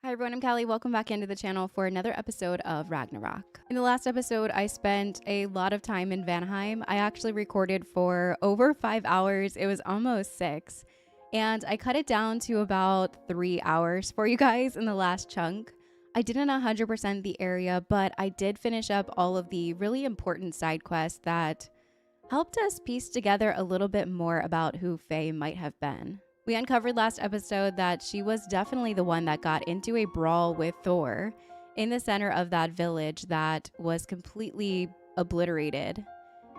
Hi everyone, I'm Callie. Welcome back into the channel for another episode of Ragnarok. In the last episode, I spent a lot of time in Vanaheim. I actually recorded for over 5 hours. It was almost 6. And I cut it down to about 3 hours for you guys in the last chunk. I didn't 100% the area, but I did finish up all of the really important side quests that helped us piece together a little bit more about who Faye might have been. We uncovered last episode that she was definitely the one that got into a brawl with Thor in the center of that village that was completely obliterated.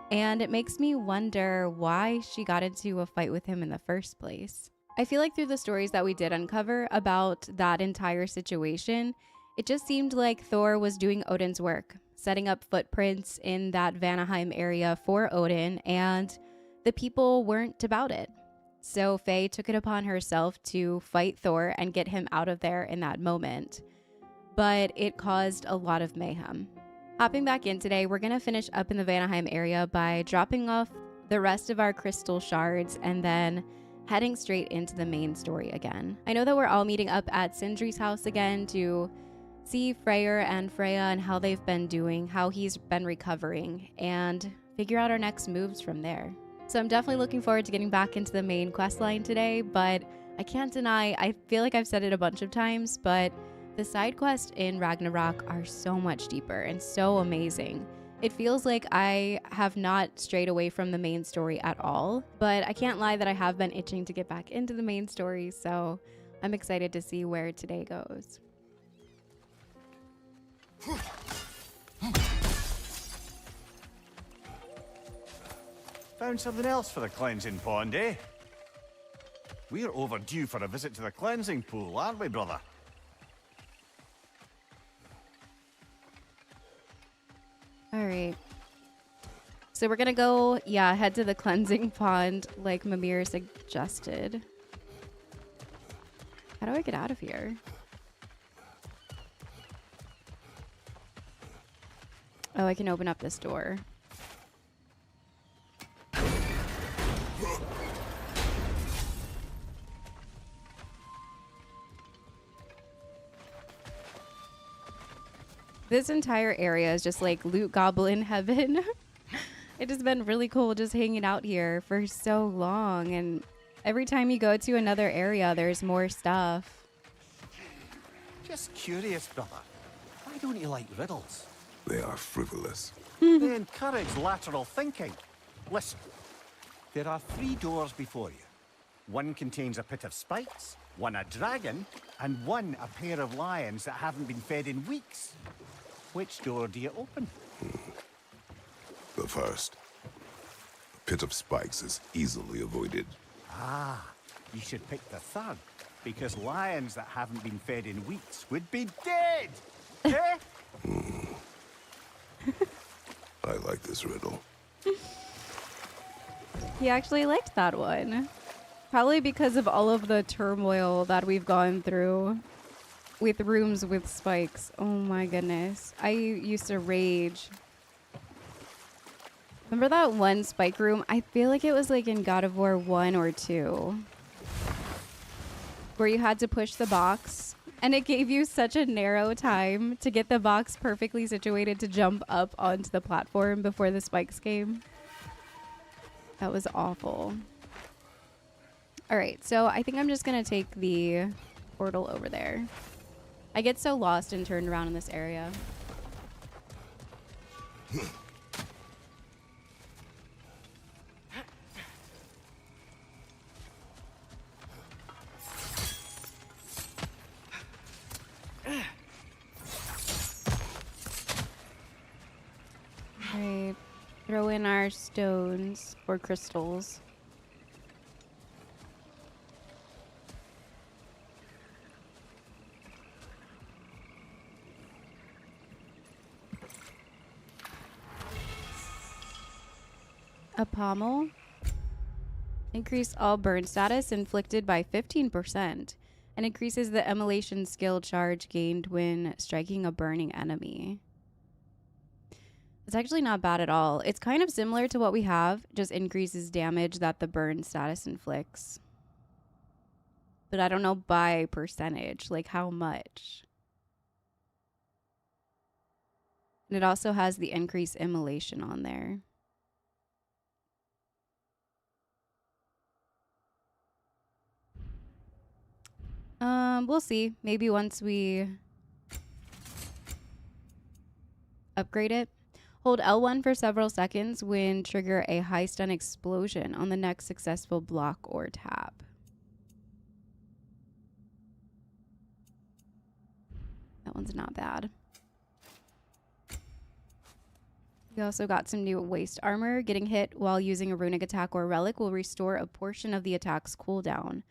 And it makes me wonder why she got into a fight with him in the first place. I feel like through the stories that we did uncover about that entire situation, it just seemed like Thor was doing Odin's work, setting up footprints in that Vanaheim area for Odin, and the people weren't about it. So Faye took it upon herself to fight Thor and get him out of there in that moment. But it caused a lot of mayhem. Hopping back in today, we're going to finish up in the Vanaheim area by dropping off the rest of our crystal shards and then heading straight into the main story again. I know that we're all meeting up at Sindri's house again to see Freyr and Freya and how they've been doing, how he's been recovering, and figure out our next moves from there. So I'm definitely looking forward to getting back into the main quest line today, but I can't deny, I feel like I've said it a bunch of times, but the side quests in Ragnarok are so much deeper and so amazing. It feels like I have not strayed away from the main story at all, but I can't lie that I have been itching to get back into the main story, so I'm excited to see where today goes. Found something else for the cleansing pond, eh? We're overdue for a visit to the cleansing pool, aren't we, brother? All right. So we're gonna go, head to the cleansing pond like Mimir suggested. How do I get out of here? Oh, I can open up this door. This entire area is just like loot goblin heaven. It has been really cool just hanging out here for so long, and every time you go to another area, there's more stuff. Just curious, brother. Why don't you like riddles? They are frivolous. They encourage lateral thinking. Listen, there are 3 doors before you. One contains a pit of spikes, one a dragon, and one a pair of lions that haven't been fed in weeks. Which door do you open? The first. A pit of spikes is easily avoided. Ah, you should pick the third, because lions that haven't been fed in weeks would be dead! Eh? I like this riddle. He actually liked that one. Probably because of all of the turmoil that we've gone through with rooms with spikes. Oh my goodness. I used to rage. Remember that one spike room? I feel like it was like in God of War 1 or 2. Where you had to push the box. And it gave you such a narrow time to get the box perfectly situated to jump up onto the platform before the spikes came. That was awful. All right, so I think I'm just going to take the portal over there. I get so lost and turned around in this area. Right, throw in our stones or crystals. A pommel. Increase all burn status inflicted by 15% and increases the immolation skill charge gained when striking a burning enemy. It's actually not bad at all. It's kind of similar to what we have, just increases damage that the burn status inflicts. but I don't know by percentage, like how much. And it also has the increased immolation on there. We'll see. Maybe once we upgrade it. Hold L1 for several seconds when trigger a high stun explosion on the next successful block or tap. That one's not bad. We also got some new waist armor. Getting hit while using a runic attack or relic will restore a portion of the attack's cooldown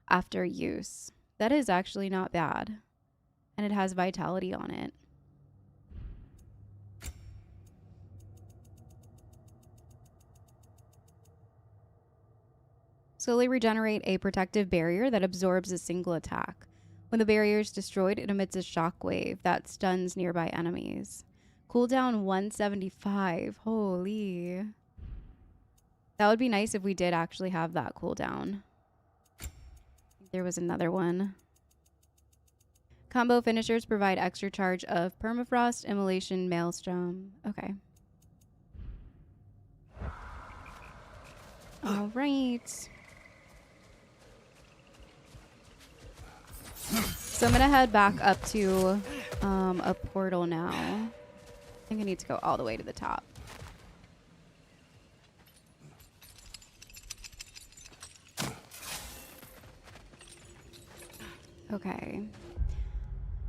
after use. That is actually not bad. And it has vitality on it. Slowly regenerate a protective barrier that absorbs a single attack. When the barrier is destroyed, it emits a shockwave that stuns nearby enemies. Cooldown 175. Holy. That would be nice if we did actually have that cooldown. There was another one. Combo finishers provide extra charge of permafrost, immolation, maelstrom. Okay. All right. So I'm gonna head back up to a portal now. I think I need to go all the way to the top. Okay.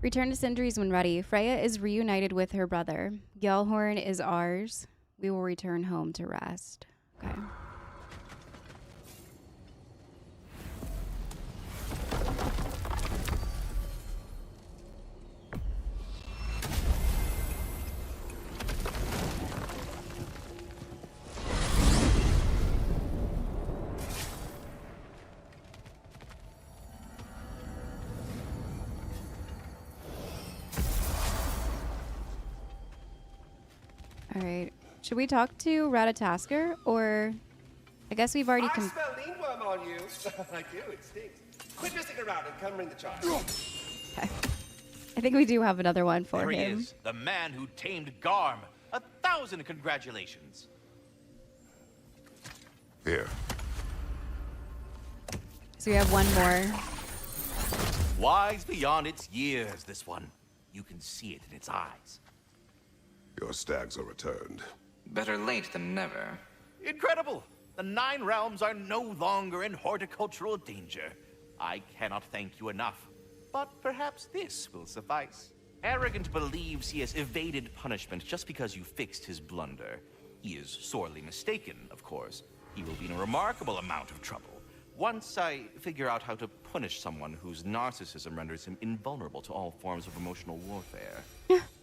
Return to Sindri's when ready. Freya is reunited with her brother. Gjalhorn is ours. We will return home to rest. Okay. All right. Should we talk to Ratatoskr, or I guess we've already I smell mealworm on you. I do, it stinks. Quit messing around and come ring the child. Okay. I think we do have another one for There he him. is, the man who tamed Garm. 1,000 congratulations. Here. So we have one more. Wise beyond its years, this one. You can see it in its eyes. Your stags are returned. Better late than never. Incredible! The 9 realms are no longer in horticultural danger. I cannot thank you enough. But perhaps this will suffice. Arrogant believes he has evaded punishment just because you fixed his blunder. He is sorely mistaken, of course. He will be in a remarkable amount of trouble. Once I figure out how to punish someone whose narcissism renders him invulnerable to all forms of emotional warfare.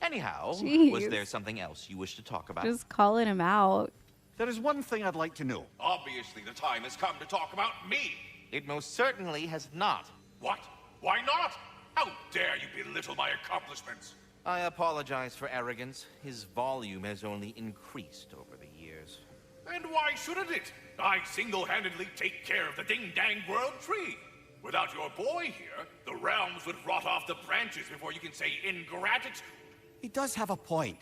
Anyhow, Jeez. was there something else you wish to talk about? Just calling him out. There is one thing I'd like to know. Obviously, the time has come to talk about me. It most certainly has not. What? Why not? How dare you belittle my accomplishments? I apologize for arrogance. His volume has only increased over the years. And why shouldn't it? I single-handedly take care of the ding-dang world tree. Without your boy here, the realms would rot off the branches before you can say ingratitude. He does have a point.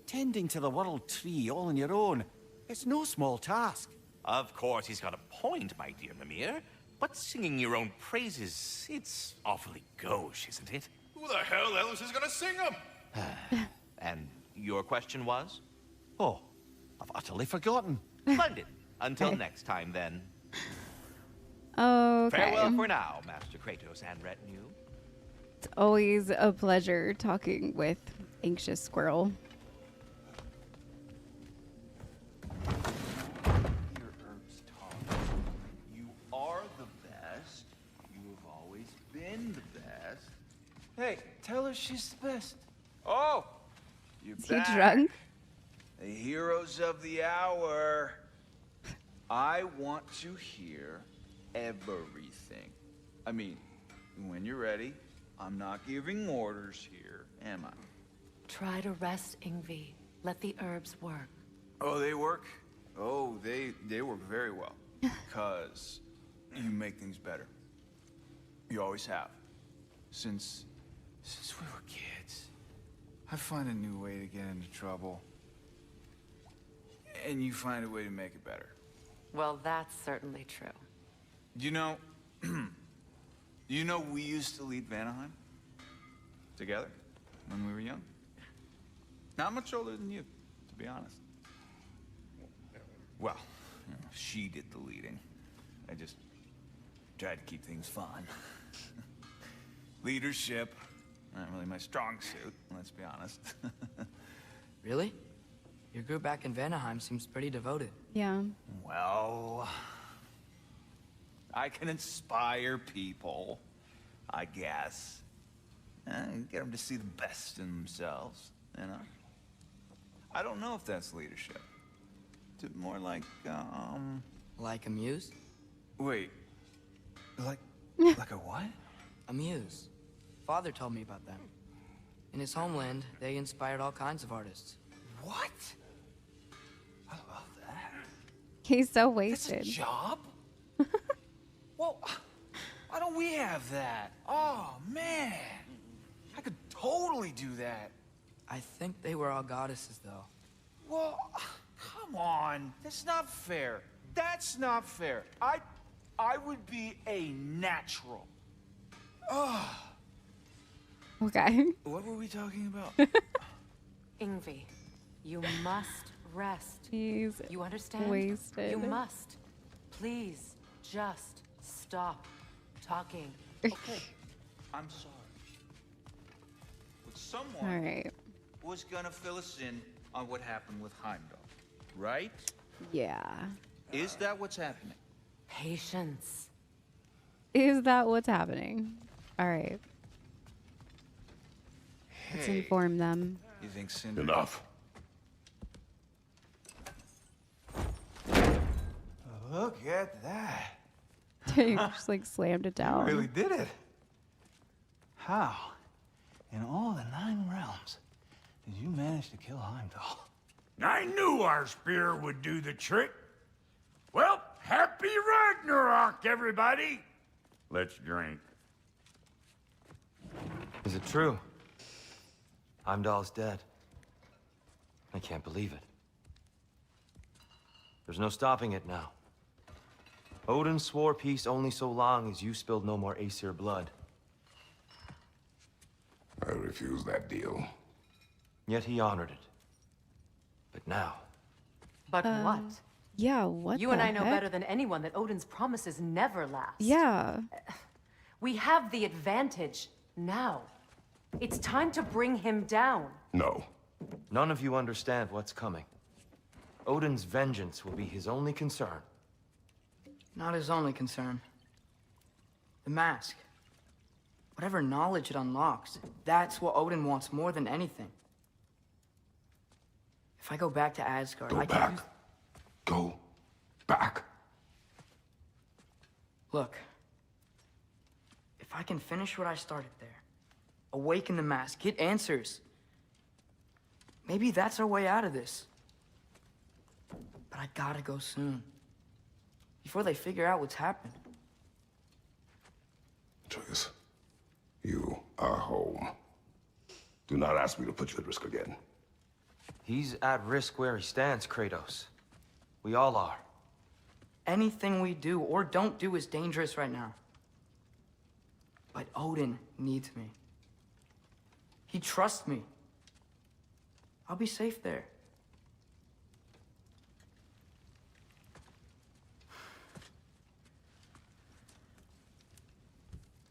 Tending to the world tree all on your own, it's no small task. Of course, he's got a point, my dear Mimir. But singing your own praises, it's awfully gauche, isn't it? Who the hell else is gonna sing them? And your question was? Oh, I've utterly forgotten. Splendid. Until next time, then. Okay. Farewell for now, Master Kratos and retinue. It's always a pleasure talking with Anxious Squirrel. Your herbs talk. You are the best. You have always been the best. Hey, tell her she's the best. Oh, you're Is he back. drunk? The heroes of the hour. I want to hear everything. I mean, when you're ready, I'm not giving orders here, am I? Try to rest, Ingvi. Let the herbs work. Oh, they work? Oh, they work very well. Because you make things better. You always have. Since we were kids. I find a new way to get into trouble. And you find a way to make it better. Well, that's certainly true. You know, we used to lead Vanaheim together when we were young. Not much older than you, to be honest. Well, you know, she did the leading. I just tried to keep things fun. Leadership, not really my strong suit, let's be honest. Really? Your group back in Vanaheim seems pretty devoted. Yeah. Well, I can inspire people, I guess. Get them to see the best in themselves, you know? I don't know if that's leadership. It's more like, Like a muse? Wait. Like a what? A muse. Father told me about them. In his homeland, they inspired all kinds of artists. What? I love that. He's so That's a wasted. job? Well, why don't we have that? Oh, man. I could totally do that. I think they were all goddesses, though. Well, come on. That's not fair. That's not fair. I would be a natural. Okay. What were we talking about? Ingvi, you must rest. He's You understand? wasted. You must. Please, just stop talking. Okay. I'm sorry. But All someone right. was gonna fill us in on what happened with Heimdall, right? Yeah. Is that what's happening? Patience. Is that what's happening? All right. Let's Hey, inform them. you think Sindri... Enough. Look at that. He just like slammed it down. Really did it. How, in all the 9 realms, did you manage to kill Heimdall? I knew our spear would do the trick. Well, happy Ragnarok, everybody! Let's drink. Is it true? Heimdall's dead. I can't believe it. There's no stopping it now. Odin swore peace only so long as you spilled no more Aesir blood. I refuse that deal. Yet he honored it. But now, But what? Yeah, what You the and I know heck? better than anyone that Odin's promises never last. Yeah. We have the advantage now. It's time to bring him down. No. none of you understand what's coming. Odin's vengeance will be his only concern. Not his only concern. The mask. Whatever knowledge it unlocks, that's what Odin wants more than anything. If I go back to Asgard, Go I can back. use... Go back. Look. If I can finish what I started there, awaken the mask, get answers, maybe that's our way out of this. But I gotta go soon. Before they figure out what's happened. Atreus, you are home. Do not ask me to put you at risk again. He's at risk where he stands, Kratos. We all are. Anything we do or don't do is dangerous right now. But Odin needs me. He trusts me. I'll be safe there.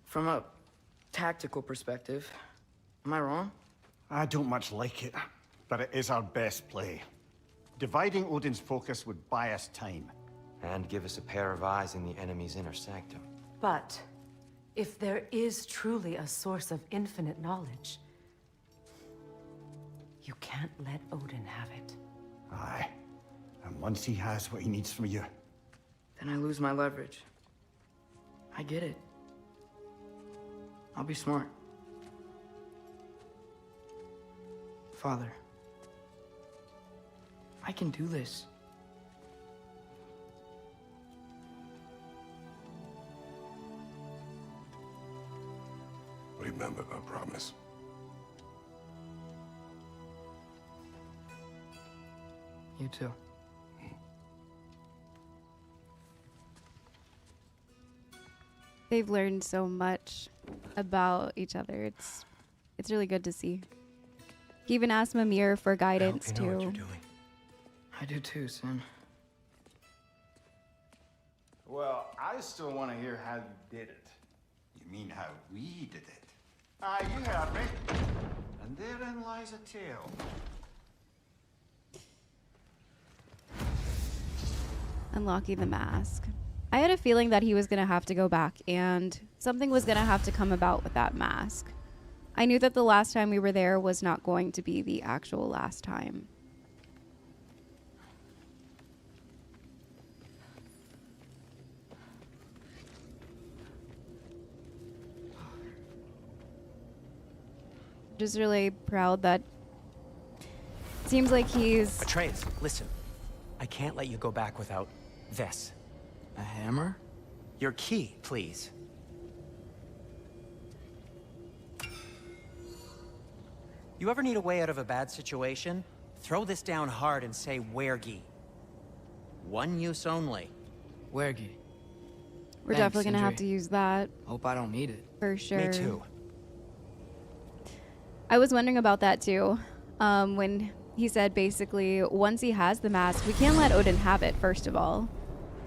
From a tactical perspective, am I wrong? I don't much like it, but it is our best play. Dividing Odin's focus would buy us time. And give us a pair of eyes in the enemy's inner sanctum. But if there is truly a source of infinite knowledge, you can't let Odin have it. Aye. And once he has what he needs from you, Then I lose my leverage. I get it. I'll be smart. Father, I can do this. I promise. You too. They've learned so much about each other. It's really good to see. He even asked Mimir for guidance I hope you know what too. you're doing. I do too, Sin. Well, I still want to hear how you did it. You mean how we did it? Ah, you heard me. And therein lies a tale. Unlocking the mask. I had a feeling that he was going to have to go back and something was going to have to come about with that mask. I knew that the last time we were there was not going to be the actual last time. Just really proud that it seems like he's... Atreus, listen. I can't let you go back without this. A hammer? Your key, please. You ever need a way out of a bad situation? Throw this down hard and say wergi. One use only. Wergi. We're Thanks, definitely going to have Sindri. to use that. Hope I don't need it. For sure. Me too. I was wondering about that too. When he said basically, once he has the mask, we can't let Odin have it, first of all.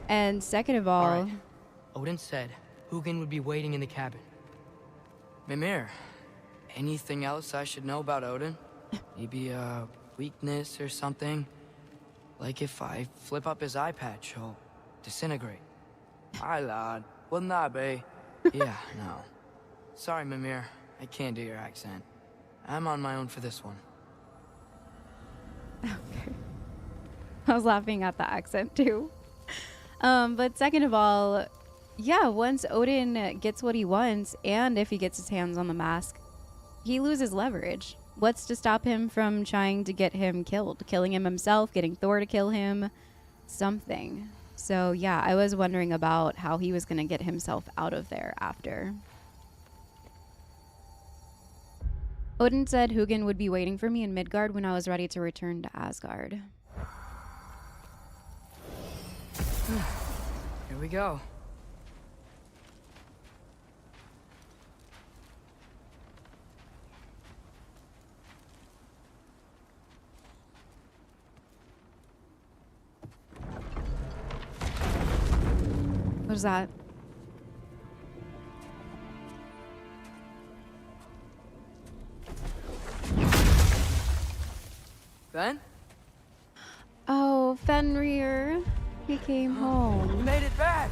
And second of all... Alright. Odin said Hugin would be waiting in the cabin. Mimir, anything else I should know about Odin? Maybe a weakness or something? Like if I flip up his eye patch, he'll disintegrate. Hi, lad. Wouldn't that be? Yeah, no. Sorry, Mimir. I can't do your accent. I'm on my own for this one. Okay. I was laughing at the accent too. But second of all, yeah, once Odin gets what he wants, and if he gets his hands on the mask, he loses leverage. What's to stop him from trying to get him killed? Killing him himself, getting Thor to kill him, something. So yeah, I was wondering about how he was going to get himself out of there after. Odin said Hugin would be waiting for me in Midgard when I was ready to return to Asgard. Here we go. What is that? Ben? Oh, Fenrir. He came You home. made it back!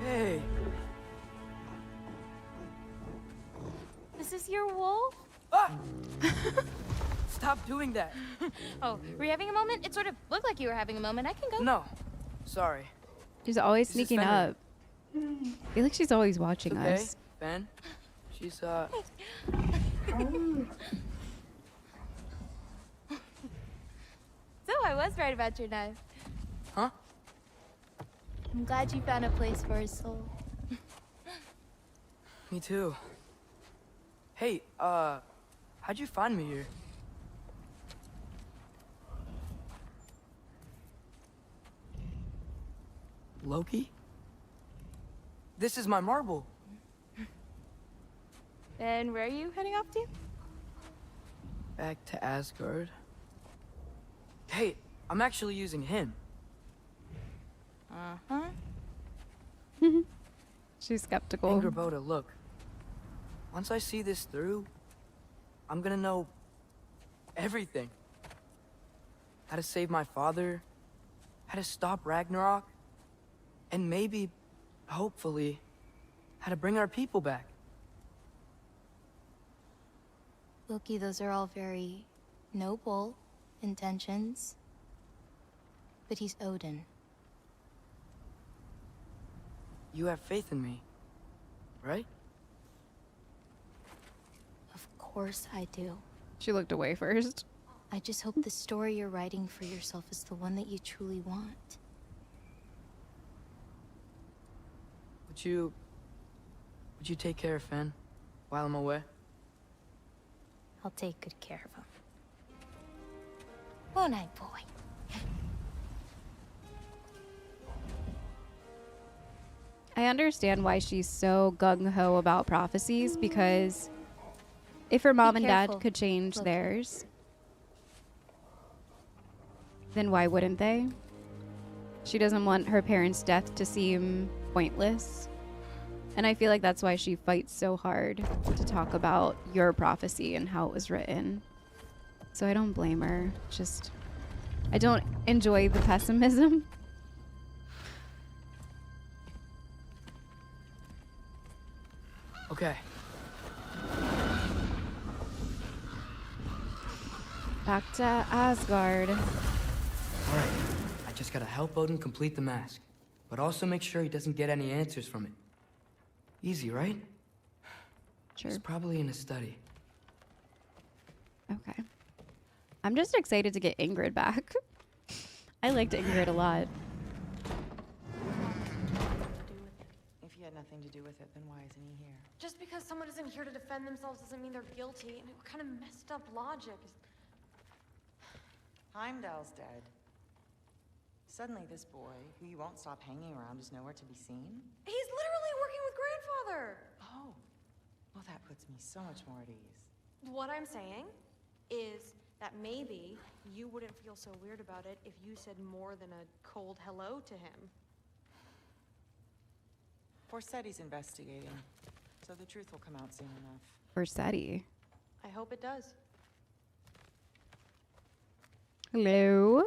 Hey. This is your wolf? Ah! Stop doing that. Oh, were you having a moment? It sort of looked like you were having a moment. I can go. No. Sorry. She's always This is sneaking Fenrir. up. I feel like she's always watching Okay, us. Ben. She's, So I was right about your knife. Huh? I'm glad you found a place for his soul. Me too. Hey, how'd you find me here? Loki? This is my marble. And where are you heading off to? Back to Asgard. Hey, I'm actually using him. Uh-huh. She's skeptical. Angerboda, look. Once I see this through, I'm gonna know everything. How to save my father, how to stop Ragnarok, and maybe, hopefully, how to bring our people back. Loki, those are all very noble intentions. But he's Odin. You have faith in me, right? Of course I do. She looked away first. I just hope the story you're writing for yourself is the one that you truly want. Would you Would you take care of Finn while I'm away? I'll take good care of him. Won't I, boy? I understand why she's so gung-ho about prophecies, because if her mom and dad could change theirs, then why wouldn't they? She doesn't want her parents' death to seem pointless. And I feel like that's why she fights so hard to talk about your prophecy and how it was written. So I don't blame her. Just, I don't enjoy the pessimism. Okay. Back to Asgard. All right. I just gotta help Odin complete the mask, but also make sure he doesn't get any answers from it. Easy, right? Sure. It's probably in a study. Okay. I'm just excited to get Ingrid back. I liked Ingrid a lot. If he had nothing to do with it, then why isn't he here? Just because someone isn't here to defend themselves doesn't mean they're guilty. And what kind of messed up logic is... Heimdall's dead. Suddenly this boy, who you won't stop hanging around, is nowhere to be seen? He's literally working with grandfather! Oh. Well, that puts me so much more at ease. What I'm saying is that maybe you wouldn't feel so weird about it if you said more than a cold hello to him. Forseti's investigating, so the truth will come out soon enough. Forseti. I hope it does. Hello?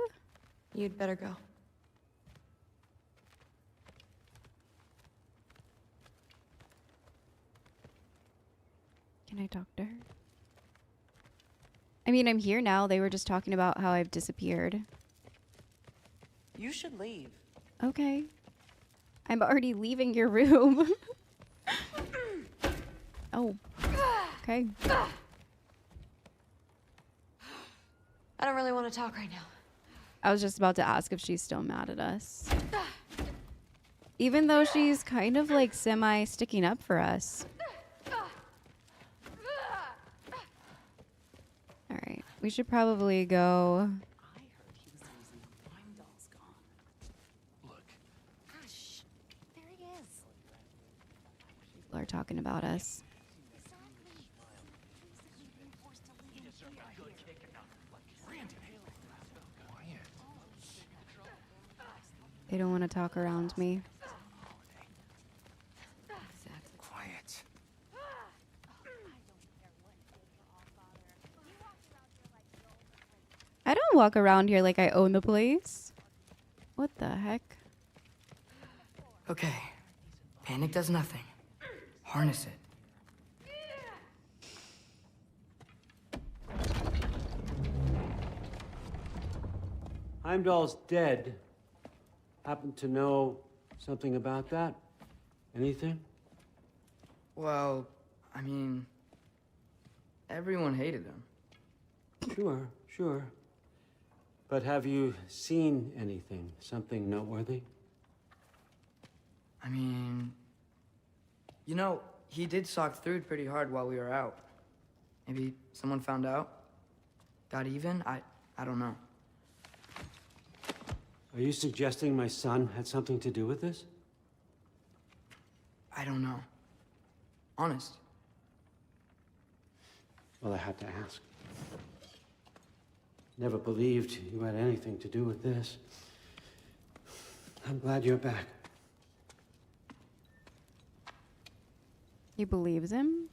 You'd better go. Can I talk to her? I mean, I'm here now. They were just talking about how I've disappeared. You should leave. Okay. I'm already leaving your room. Oh. Okay. I don't really want to talk right now. I was just about to ask if she's still mad at us. Even though she's kind of like semi-sticking up for us. Alright, we should probably go. I heard he was the reason Heimdall's gone. Look. Hush. There he is. People are talking about us. They don't want to talk around me. Quiet. I don't walk around here like I own the place. What the heck? Okay. Panic does nothing. Harness it. Heimdall's dead. Happen to know something about that? Anything? Well, I mean, everyone hated him. Sure, sure. But have you seen anything? Something noteworthy? I mean, you know, he did sock Thrúd pretty hard while we were out. Maybe someone found out? Got even? I don't know. Are you suggesting my son had something to do with this? I don't know. Honest. Well, I had to ask. Never believed you had anything to do with this. I'm glad you're back. He believes him?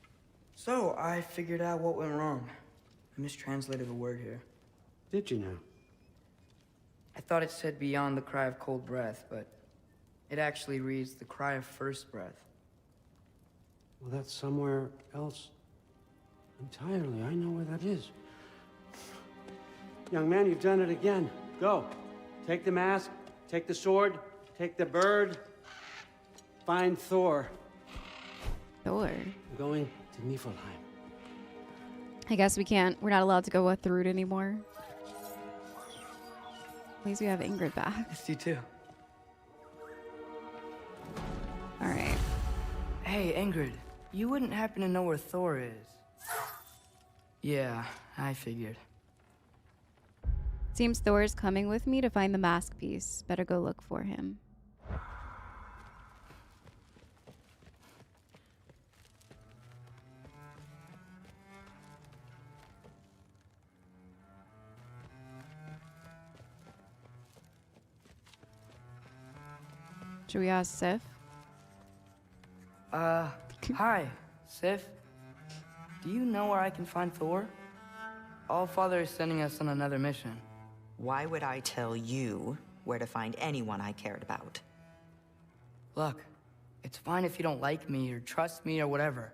So, I figured out what went wrong. I mistranslated a word here. Did you now? I thought it said beyond the cry of cold breath, but it actually reads the cry of first breath. Well, that's somewhere else entirely. I know where that is. Young man, you've done it again. Go. Take the mask, take the sword, take the bird. Find Thor. Thor? I'm going to Niflheim. I guess we're not allowed to go with Thrúd anymore. At least we have Ingrid back. Yes, you too. Alright. Hey, Ingrid. You wouldn't happen to know where Thor is? Yeah, I figured. Seems Thor's coming with me to find the mask piece. Better go look for him. Should we ask Sif? Hi, Sif. Do you know where I can find Thor? Allfather is sending us on another mission. Why would I tell you where to find anyone I cared about? Look, it's fine if you don't like me or trust me or whatever.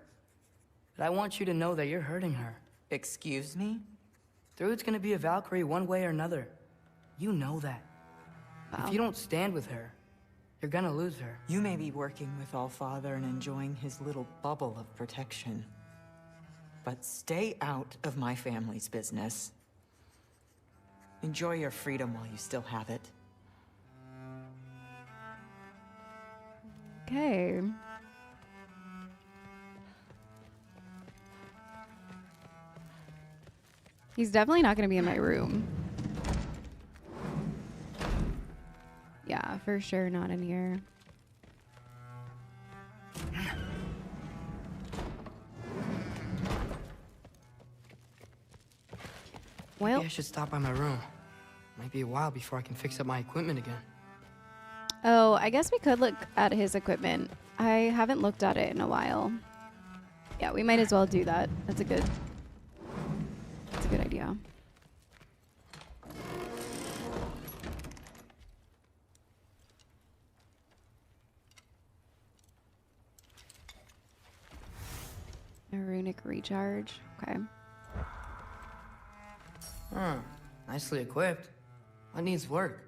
But I want you to know that you're hurting her. Excuse me? Thrúd's gonna be a Valkyrie one way or another. You know that. Wow. If you don't stand with her, you're gonna lose her. You may be working with Allfather and enjoying his little bubble of protection. But stay out of my family's business. Enjoy your freedom while you still have it. Okay. He's definitely not going to be in my room. Yeah, for sure not in here. Well, maybe I should stop by my room. Might be a while before I can fix up my equipment again. oh, I guess we could look at his equipment. I haven't looked at it in a while. Yeah, we might as well do that. That's a good idea. A runic recharge. Okay. Nicely equipped. What needs work?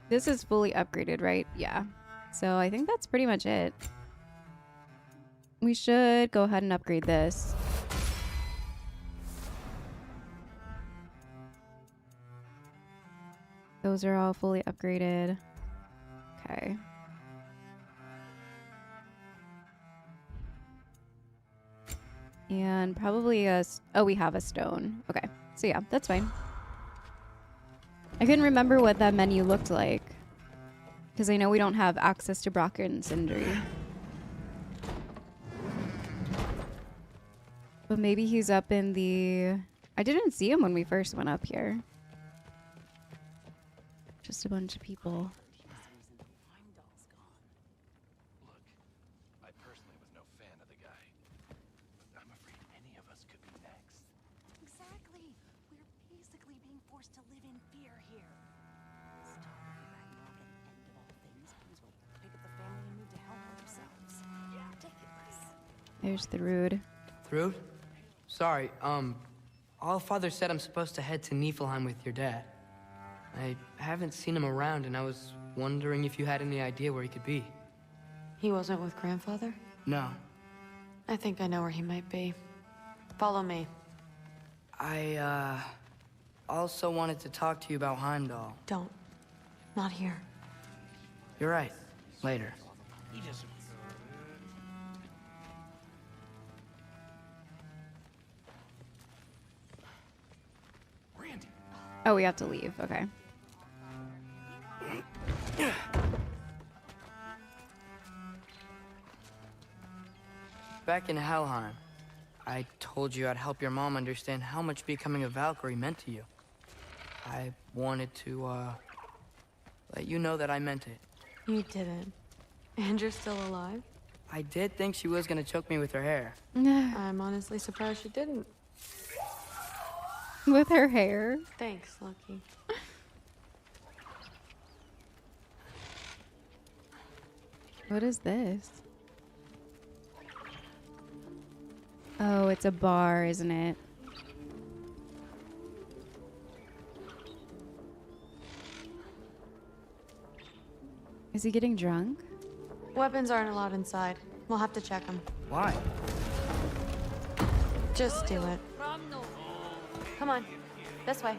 This is fully upgraded, right? Yeah. So I think that's pretty much it. We should go ahead and upgrade this. Those are all fully upgraded. Okay. And probably oh, we have a stone. Okay. So yeah, that's fine. I couldn't remember what that menu looked like, because I know we don't have access to Brok and Sindri. But maybe he's up in the... I didn't see him when we first went up here. Just a bunch of people. I personally was no fan of the guy, but I'm afraid any of us could be next. Exactly. We're basically being forced to live in fear here. Stop Ragnarok and end of all things. Means we'll pick up the family and move to hell ourselves. Yeah, ridiculous. There's Thrúd. Thrúd? Sorry, Allfather said I'm supposed to head to Niflheim with your dad. I haven't seen him around, and I was wondering if you had any idea where he could be. He wasn't with Grandfather? No. I think I know where he might be. Follow me. I, also wanted to talk to you about Heimdall. Don't. Not here. You're right. Later. He just... Randy. Oh, we have to leave. Okay. Back in Helheim, I told you I'd help your mom understand how much becoming a Valkyrie meant to you. I wanted to, let you know that I meant it. You didn't. And you're still alive? I did think she was gonna choke me with her hair. I'm honestly surprised she didn't. With her hair. Thanks, Lucky. What is this? Oh, it's a bar, isn't it? Is he getting drunk? Weapons aren't allowed inside. We'll have to check them. Why? Just do it. Come on. This way.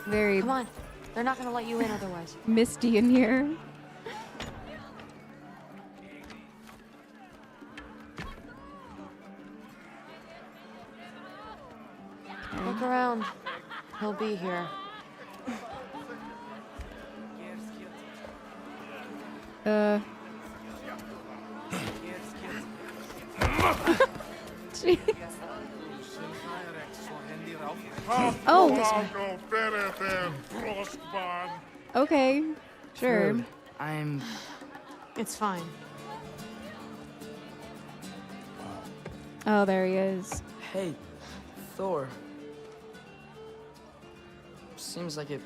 Very Come on. They're not gonna let you in otherwise. misty in here. around. He'll be here. Jeez. Oh. Okay. Sure. Thrúd, It's fine. Oh, there he is. Hey, Thor. Seems like it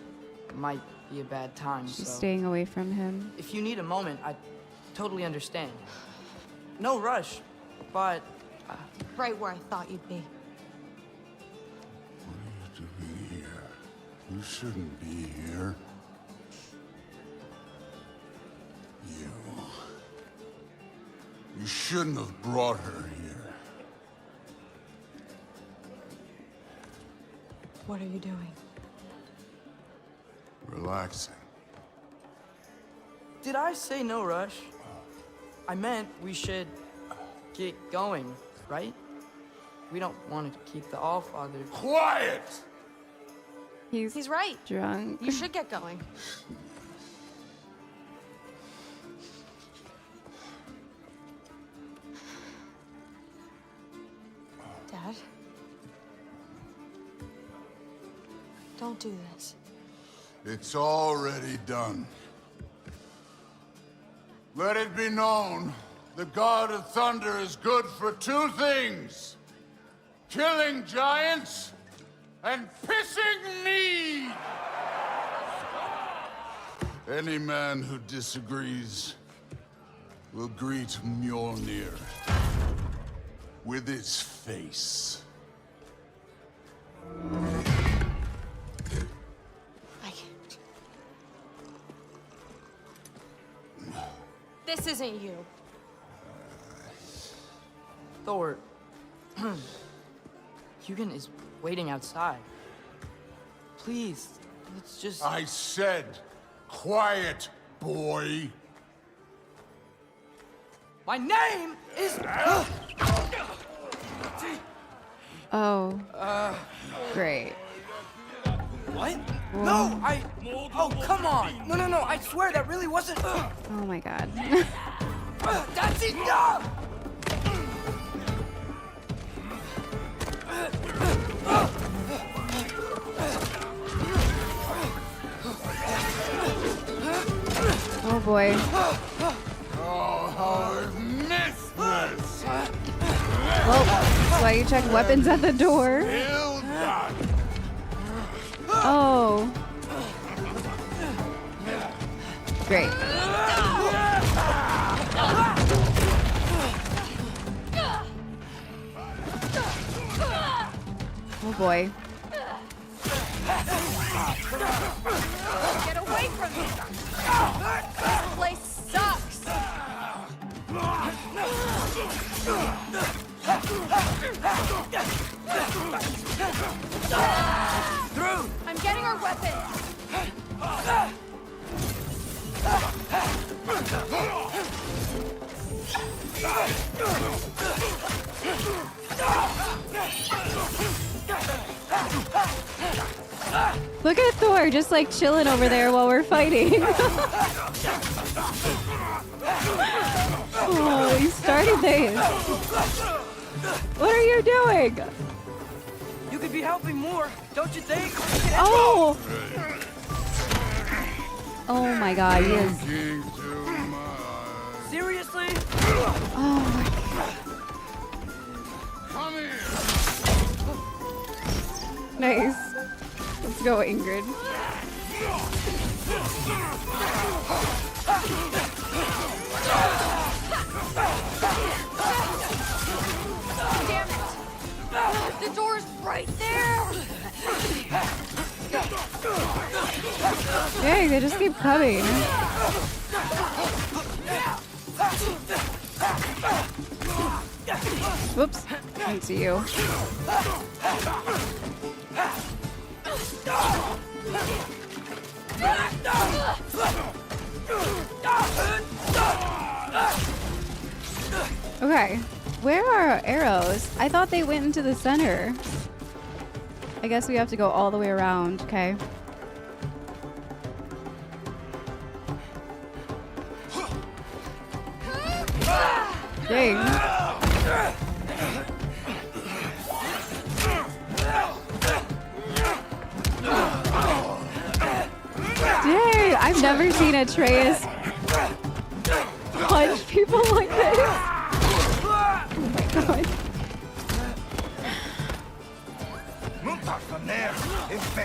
might be a bad time, She's so... staying away from him. If you need a moment, I totally understand. No rush, but... Right where I thought you'd be. To be here. You shouldn't be here. You shouldn't have brought her here. What are you doing? Relaxing. Did I say no rush? I meant we should get going, right? We don't want to keep the Allfather... Quiet! He's right. Drunk. You should get going. Dad? Don't do this. It's already done. Let it be known, the God of Thunder is good for two things. Killing giants and pissing me! Any man who disagrees will greet Mjolnir with its face. I can't. This isn't you. Thor... Hugin is waiting outside. Please, let's just... I said, quiet, boy. My name is... Oh. Great. What? No, I... Oh, come on. No, I swear that really wasn't... Oh my god. That's enough! Oh boy. Oh, how I've missed this! Well, that's why you check weapons at the door. Still done. Oh. Great. Oh boy. Get away from me! This place sucks! Thrúd! I'm getting our weapons! Look at Thor just like chilling over there while we're fighting. Oh, he started this. What are you doing? You could be helping more, don't you think? Oh! Oh my god, he is. Seriously? Oh my god. Nice. Let's go, Ingrid. Damn it! The door's right there! Dang, they just keep coming. Whoops. Didn't see you. Okay. Where are our arrows? I thought they went into the center. I guess we have to go all the way around, okay? Dang. Dang, I've never seen Atreus punch people like this. Oh my god.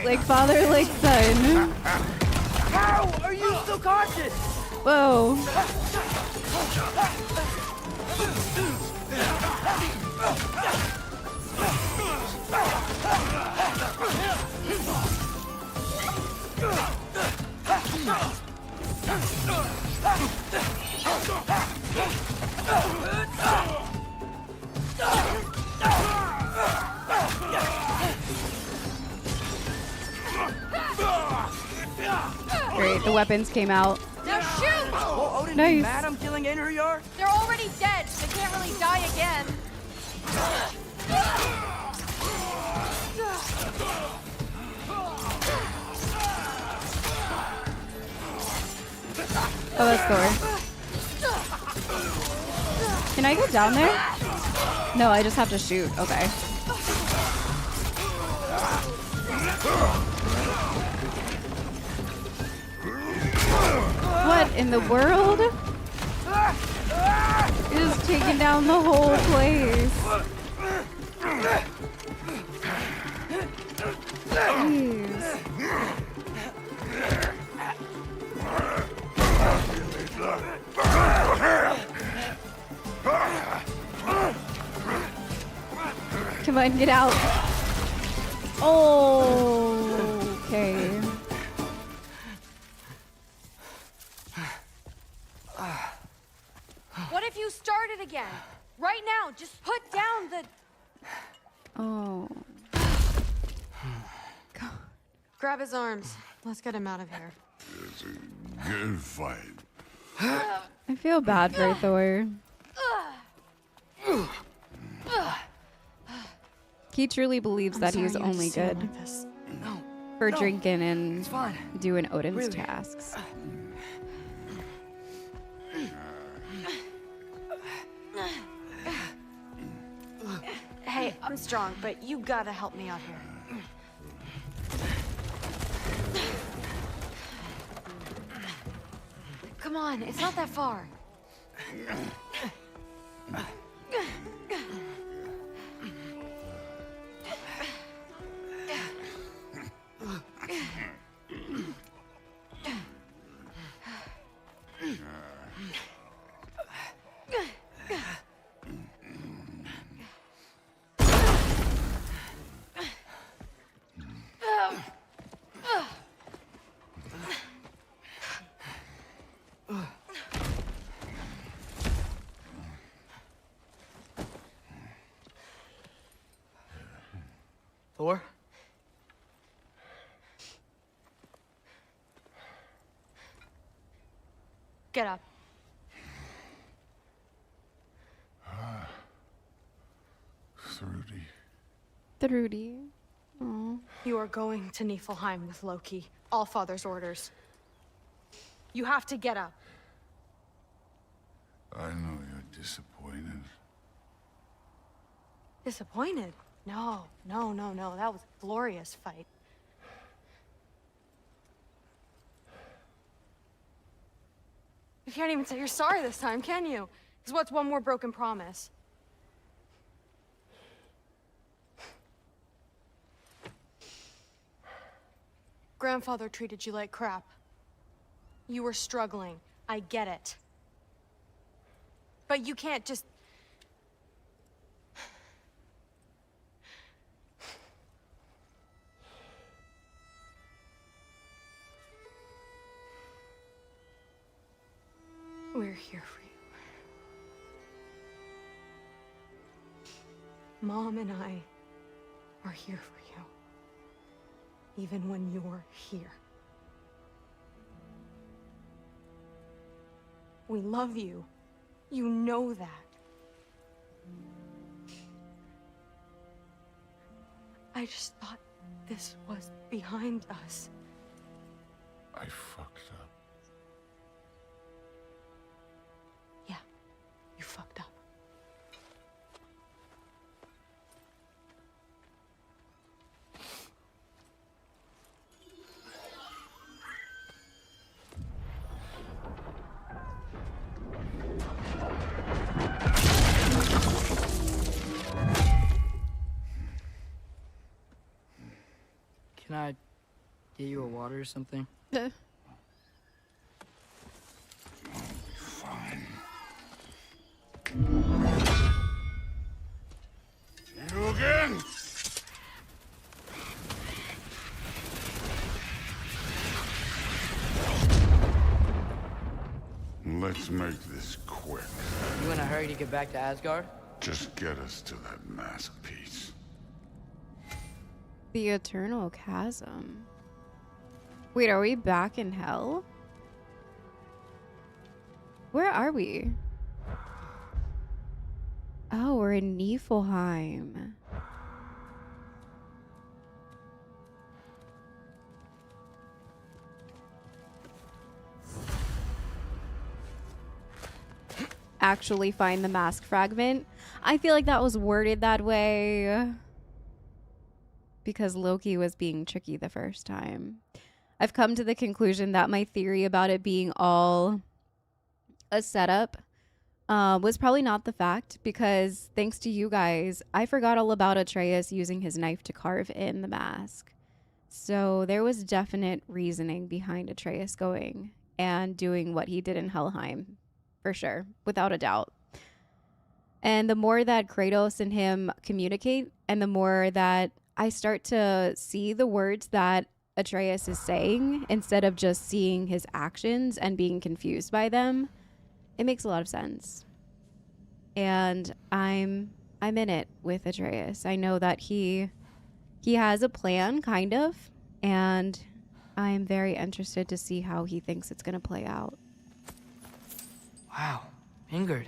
Like father, like son. How are you still conscious? Whoa. Great, the weapons came out. Now shoot! Oh, Odin, Nice. you mad I'm killing Einherjar? They're already dead. They can't really die again. Oh, that's Thor. Can I get down there? No, I just have to shoot. Okay. What in the world? It is taking down the whole place. Jeez. Come on, get out. Oh, okay. What if you started again? Right now, just put down the... Oh. Grab his arms. Let's get him out of here. It's a good fight. I feel bad for Thor. He truly believes that he's only good for drinking and doing Odin's tasks. Hey, I'm strong, but you gotta help me out here. Come on, it's not that far. Thor? Get up. Thrúd. Oh. You are going to Niflheim with Loki. Allfather's orders. You have to get up. I know you're disappointed. Disappointed? No. That was a glorious fight. You can't even say you're sorry this time, can you? Because what's one more broken promise? Grandfather treated you like crap. You were struggling. I get it. But you can't just... We're here for you. Mom and I are here for you. Even when you're here. We love you. You know that. I just thought this was behind us. I fucked up. Yeah, you fucked up. Can I get you a water or something? Fine. You again? Let's make this quick. You in a hurry to get back to Asgard? Just get us to that mask piece. The Eternal Chasm. Wait, are we back in hell? Where are we? Oh, we're in Niflheim. Actually find the mask fragment. I feel like that was worded that way because Loki was being tricky the first time. I've come to the conclusion that my theory about it being all a setup was probably not the fact, because thanks to you guys, I forgot all about Atreus using his knife to carve in the mask. So there was definite reasoning behind Atreus going and doing what he did in Helheim, for sure, without a doubt. And the more that Kratos and him communicate, and the more that I start to see the words that Atreus is saying, instead of just seeing his actions and being confused by them, it makes a lot of sense. And I'm in it with Atreus. I know that he has a plan, kind of, and I'm very interested to see how he thinks it's going to play out. Wow, Ingrid.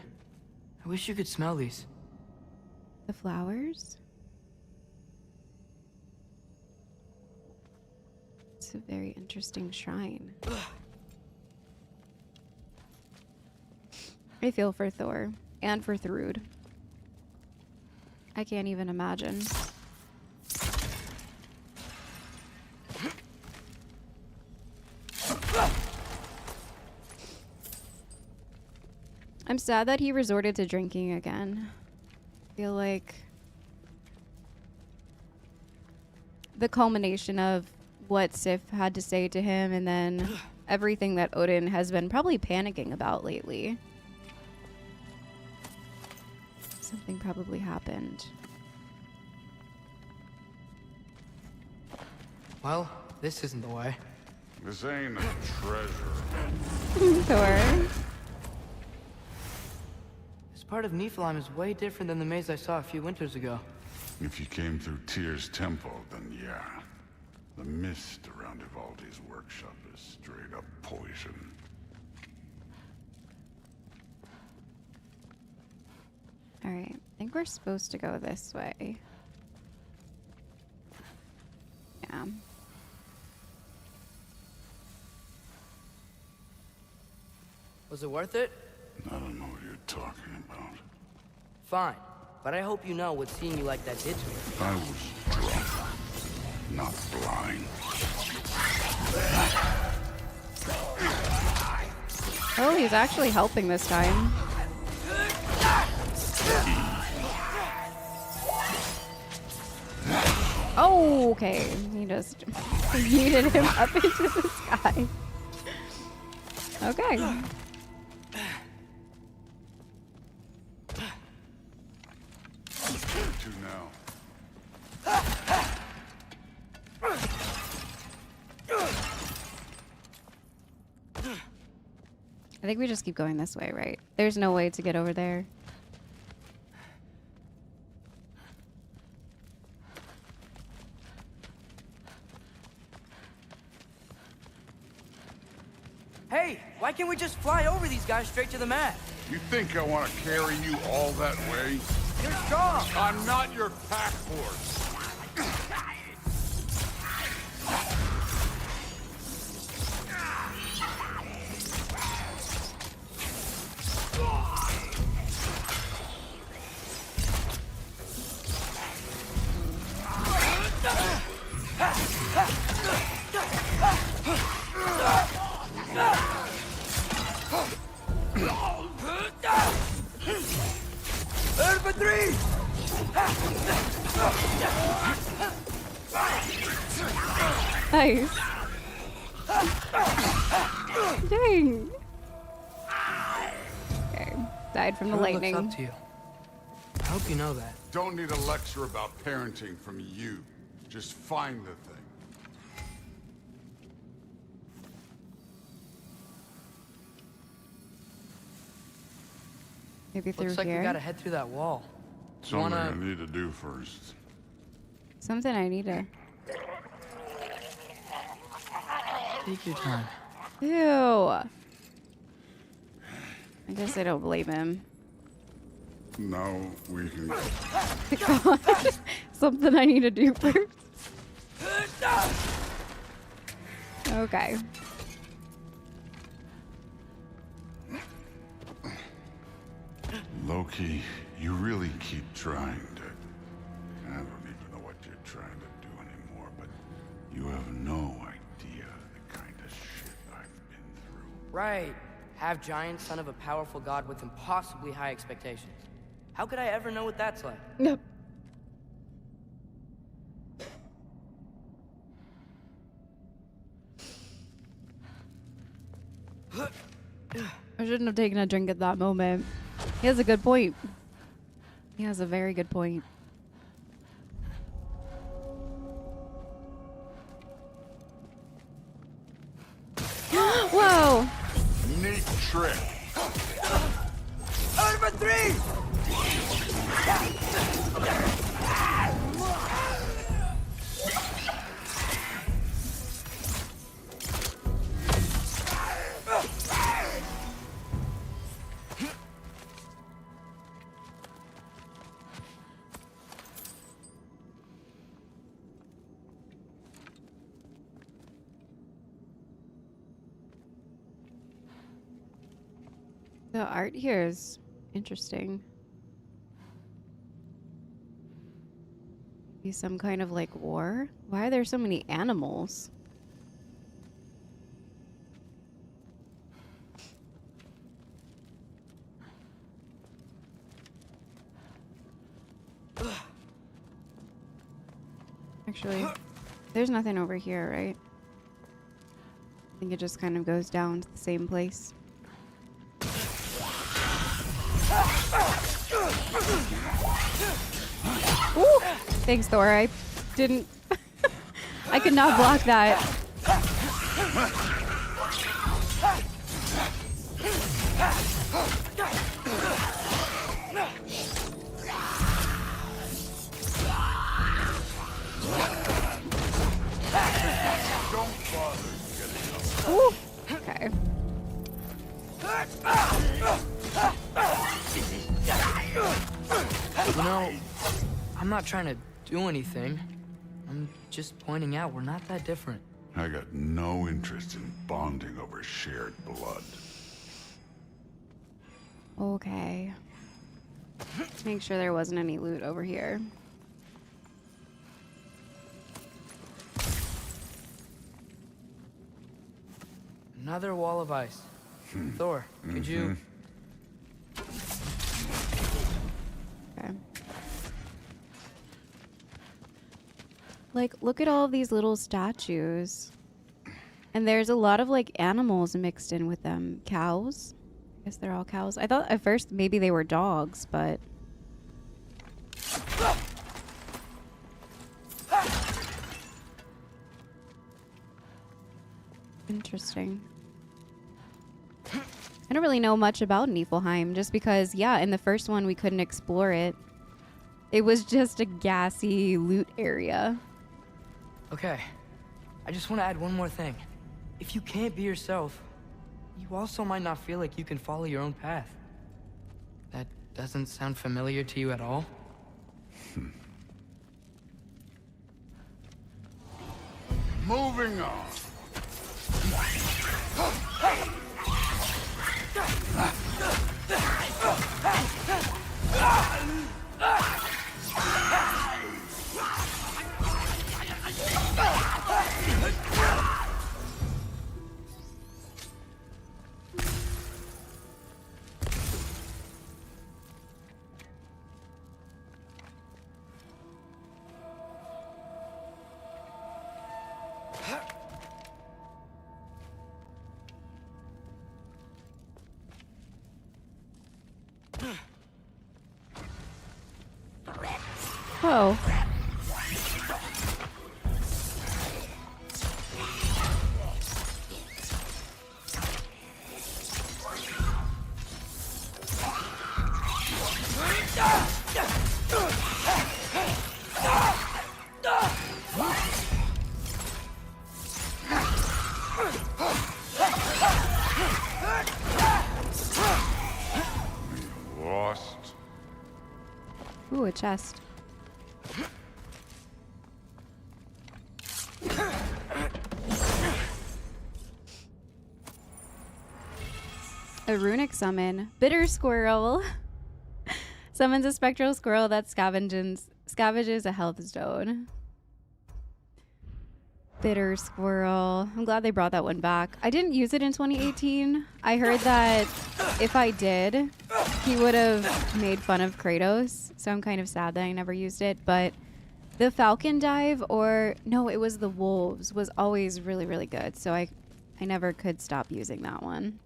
I wish you could smell these. The flowers? It's a very interesting shrine. I feel for Thor and for Thrúd. I can't even imagine. I'm sad that he resorted to drinking again. I feel like the culmination of what Sif had to say to him, and then everything that Odin has been probably panicking about lately. Something probably happened. Well, this isn't the way. This ain't a treasure. Thor. This part of Niflheim is way different than the maze I saw a few winters ago. If you came through Tyr's temple, then yeah. The mist around Ivaldi's workshop is straight up poison. Alright, I think we're supposed to go this way. Yeah. Was it worth it? I don't know what you're talking about. Fine, but I hope you know what seeing you like that did to me. I was drunk, not blind. Oh, he's actually helping this time. Oh, okay. He just yeeted him up into the sky. Okay. Where to now? I think we just keep going this way, right? There's no way to get over there. Hey, why can't we just fly over these guys straight to the mat? You think I want to carry you all that way? You're strong! I'm not your pack horse. for 3! Nice. Dang. Okay. Died from the Thrúd lightning. looks up to you. I hope you know that. Don't need a lecture about parenting from you. Just find the thing. Maybe through Looks like here. we gotta head through that wall. Something I need to do first. Something I need to. Take your time. Ew. I guess I don't blame him. Now we can go. God. Something I need to do first. Okay. Loki, you really keep trying to... I don't even know what you're trying to do anymore, but you have no idea the kind of shit I've been through. Right. Half giant, son of a powerful god with impossibly high expectations. How could I ever know what that's like? Yep. I shouldn't have taken a drink at that moment. He has a good point. He has a very good point. Whoa! Neat trick. Out for 3! The art here is interesting. Maybe some kind of like war? Why are there so many animals? Actually, there's nothing over here, right? I think it just kind of goes down to the same place. Ooh! Thanks, Thor. I didn't... I could not block that. Ooh! Okay. You know, I'm not trying to do anything. I'm just pointing out we're not that different. I got no interest in bonding over shared blood. Okay. Let's make sure there wasn't any loot over here. Another wall of ice. Thor, could you... Okay. Like, look at all of these little statues. And there's a lot of, like, animals mixed in with them. Cows? I guess they're all cows. I thought at first maybe they were dogs, but... Interesting. I don't really know much about Niflheim, just because, yeah, in the first one we couldn't explore it. It was just a gassy loot area. Okay. I just want to add one more thing. If you can't be yourself, you also might not feel like you can follow your own path. That doesn't sound familiar to you at all? Moving on. go. Lost. Ooh, a chest. A runic summon. Bitter squirrel. Summons a spectral squirrel that scavenges a health stone. Bitter squirrel. I'm glad they brought that one back. I didn't use it in 2018. I heard that if I did, he would have made fun of Kratos. So I'm kind of sad that I never used it. But the falcon dive, or no, it was the wolves, was always really, really good. So I never could stop using that one.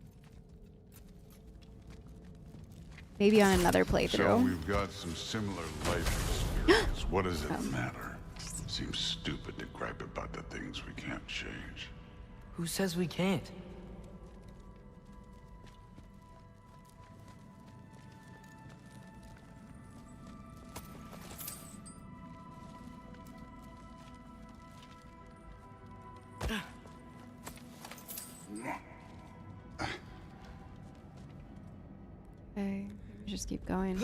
Maybe on another playthrough. So we've got some similar life experience. What does it matter? Seems stupid to gripe about the things we can't change. Who says we can't? Okay, just keep going.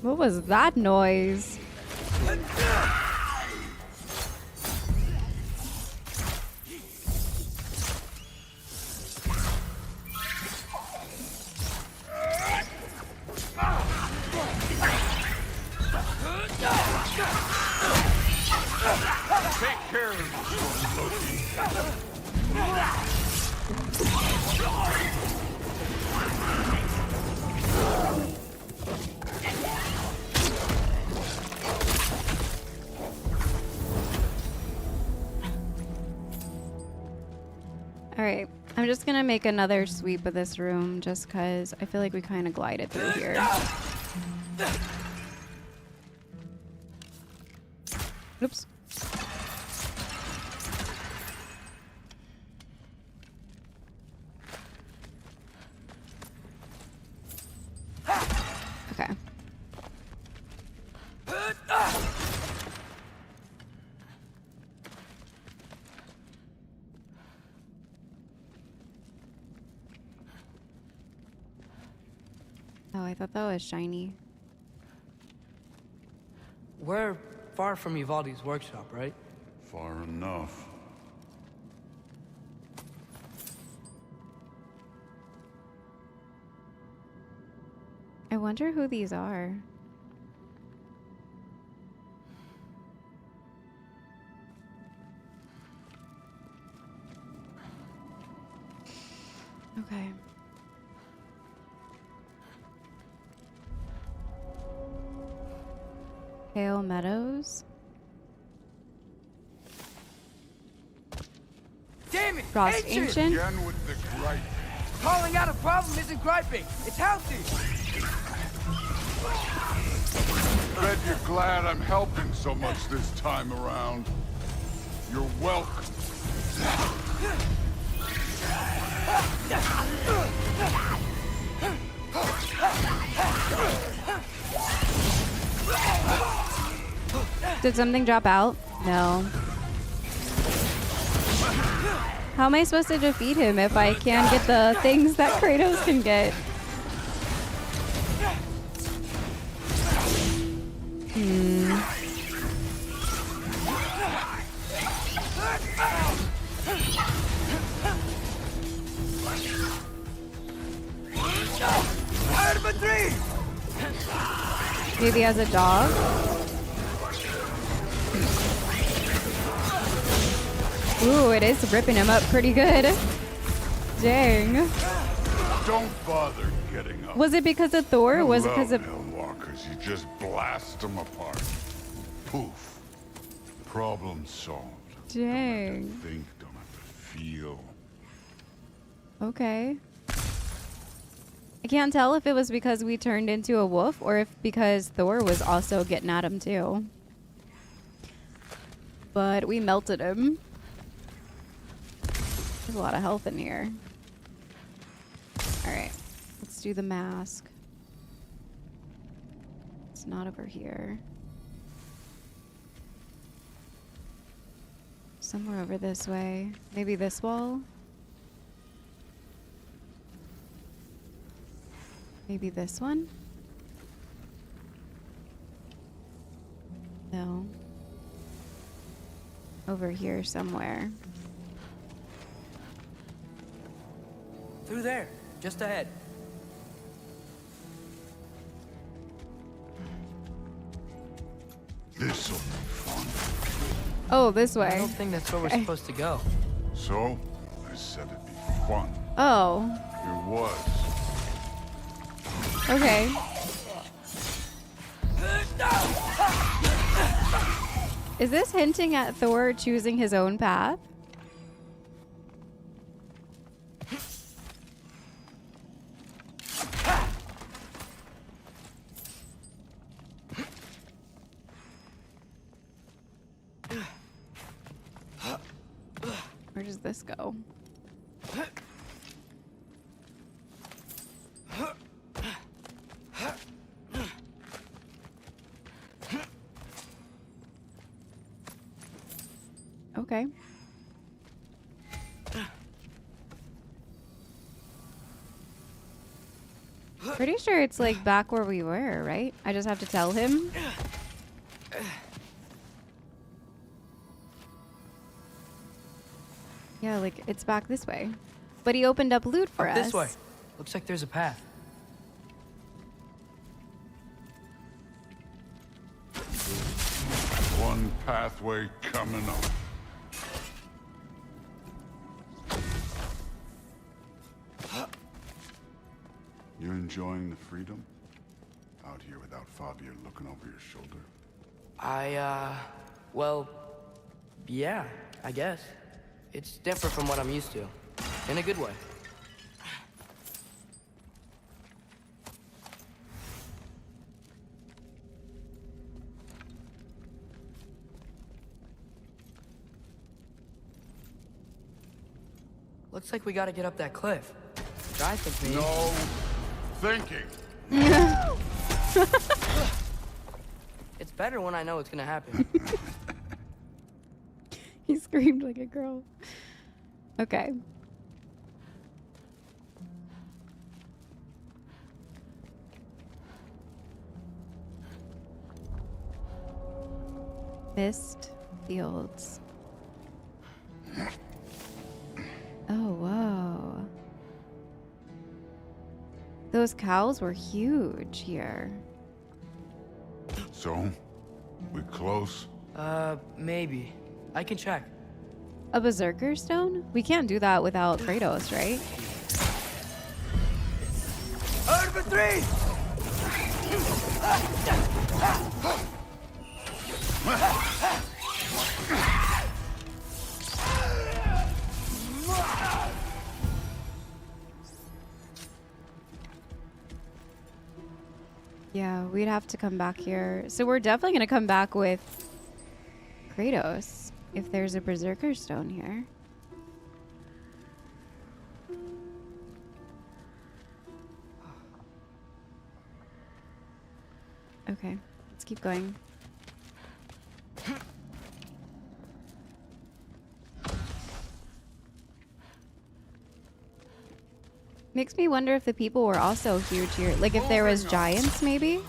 What was that noise? Take care of yourself, Loki. All right, I'm just gonna make another sweep of this room just because I feel like we kind of glided through here. Oops. Okay. Oh, I thought that was shiny. We're far from Ivaldi's workshop, right? Far enough. I wonder who these are. Okay. Pale Meadows. Damn it! Frost Ancient. Again with the gripe. Calling out a problem isn't griping. It's healthy. Bet you're glad I'm helping so much this time around. You're welcome. Did something drop out? No. How am I supposed to defeat him if I can't get the things that Kratos can get? Maybe as a dog? Ooh, it is ripping him up pretty good. Dang. Don't bother getting up. Was it because of Thor? Or was it because of... Hellwalkers, you just blast them apart. Poof. Problem solved. Dang. Think, don't have to feel. Okay. I can't tell if it was because we turned into a wolf or if because Thor was also getting at him too. But we melted him. There's a lot of health in here. Alright. Let's do the mask. It's not over here. Somewhere over this way. Maybe this wall? Maybe this one? No. Over here somewhere. Through there, just ahead. This'll be fun. Oh, this way. I don't think that's where we're supposed to go. So, I said it'd be fun. Oh. It was. Okay. Is this hinting at Thor choosing his own path? Where does this go? Okay. Pretty sure it's like back where we were, right? I just have to tell him. Yeah, like it's back this way. But he opened up loot for us. This way. Looks like there's a path. One pathway coming up. You enjoying the freedom? Out here without Fabio looking over your shoulder? Well, yeah, I guess. It's different from what I'm used to. In a good way. Looks like we gotta get up that cliff. I think maybe... No thinking. It's better when I know it's gonna happen. He screamed like a girl. Okay. Mist fields. Oh, whoa. Those cows were huge here. So, we close? Maybe. I can check. A berserker stone? We can't do that without Kratos, right? Number 3! Yeah, we'd have to come back here. So we're definitely going to come back with Kratos if there's a berserker stone here. Okay, let's keep going. Makes me wonder if the people were also huge here. Like if there was giants, maybe?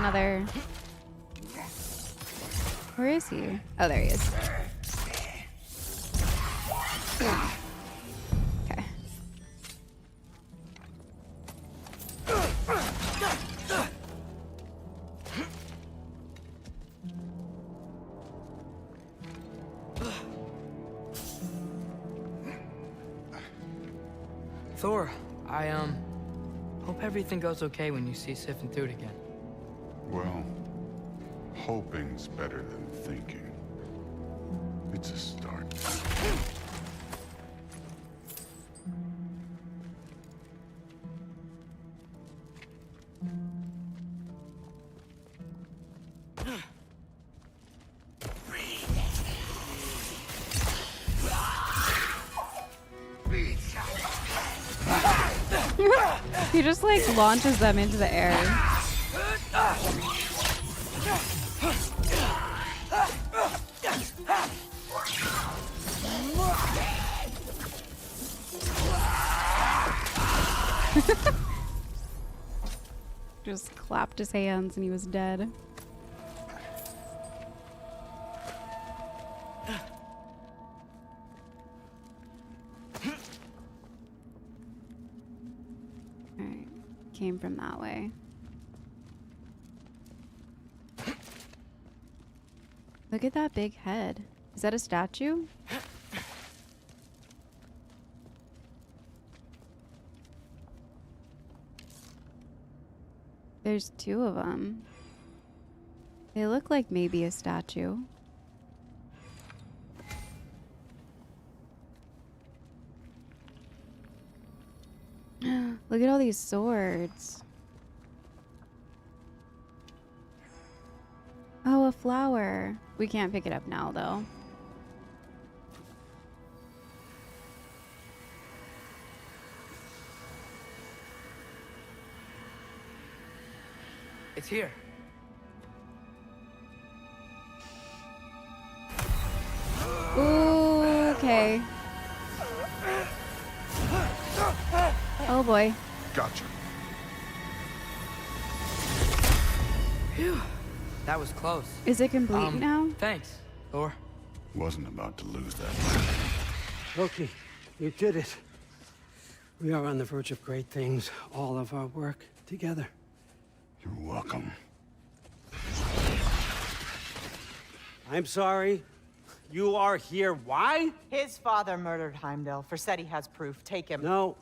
another... Where is he? Oh, there he is. Okay. Thor, I hope everything goes okay when you see Sif and Thrúd again. Well, hoping's better than thinking. It's a start. He just like launches them into the air. Just clapped his hands and he was dead. Alright, came from that way. Look at that big head. Is that a statue? There's two of them. They look like maybe a statue. Look at all these swords. Oh, a flower. We can't pick it up now, though. It's here. Ooh, okay. Oh boy. Gotcha. Phew. That was close. Is it complete now? Thanks, Thor. Wasn't about to lose that. Loki, you did it. We are on the verge of great things. All of our work together. You're welcome. I'm sorry. You are here. Why? His father murdered Heimdall. Forseti has proof. Take him. No.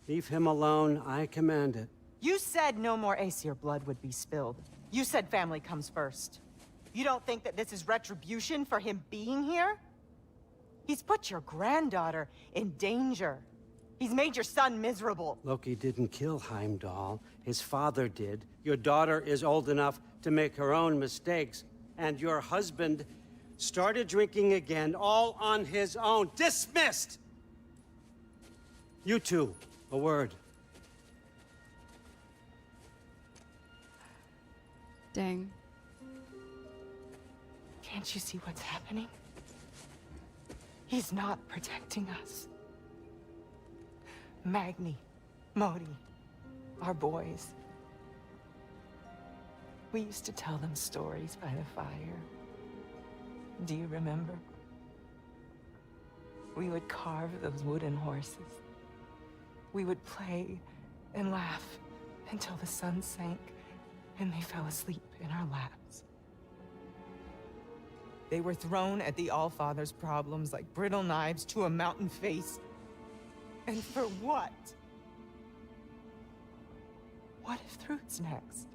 Leave him alone. I command it. You said no more Aesir blood would be spilled. You said family comes first. You don't think that this is retribution for him being here? He's put your granddaughter in danger. He's made your son miserable. Loki didn't kill Heimdall. His father did. Your daughter is old enough to make her own mistakes. And your husband started drinking again, all on his own. Dismissed! You two, a word. Dang. Can't you see what's happening? He's not protecting us. Magni, Modi, our boys. We used to tell them stories by the fire. Do you remember? We would carve those wooden horses. We would play and laugh until the sun sank and they fell asleep in our laps. They were thrown at the Allfather's problems like brittle knives to a mountain face. And for what? What if Thrúd's next?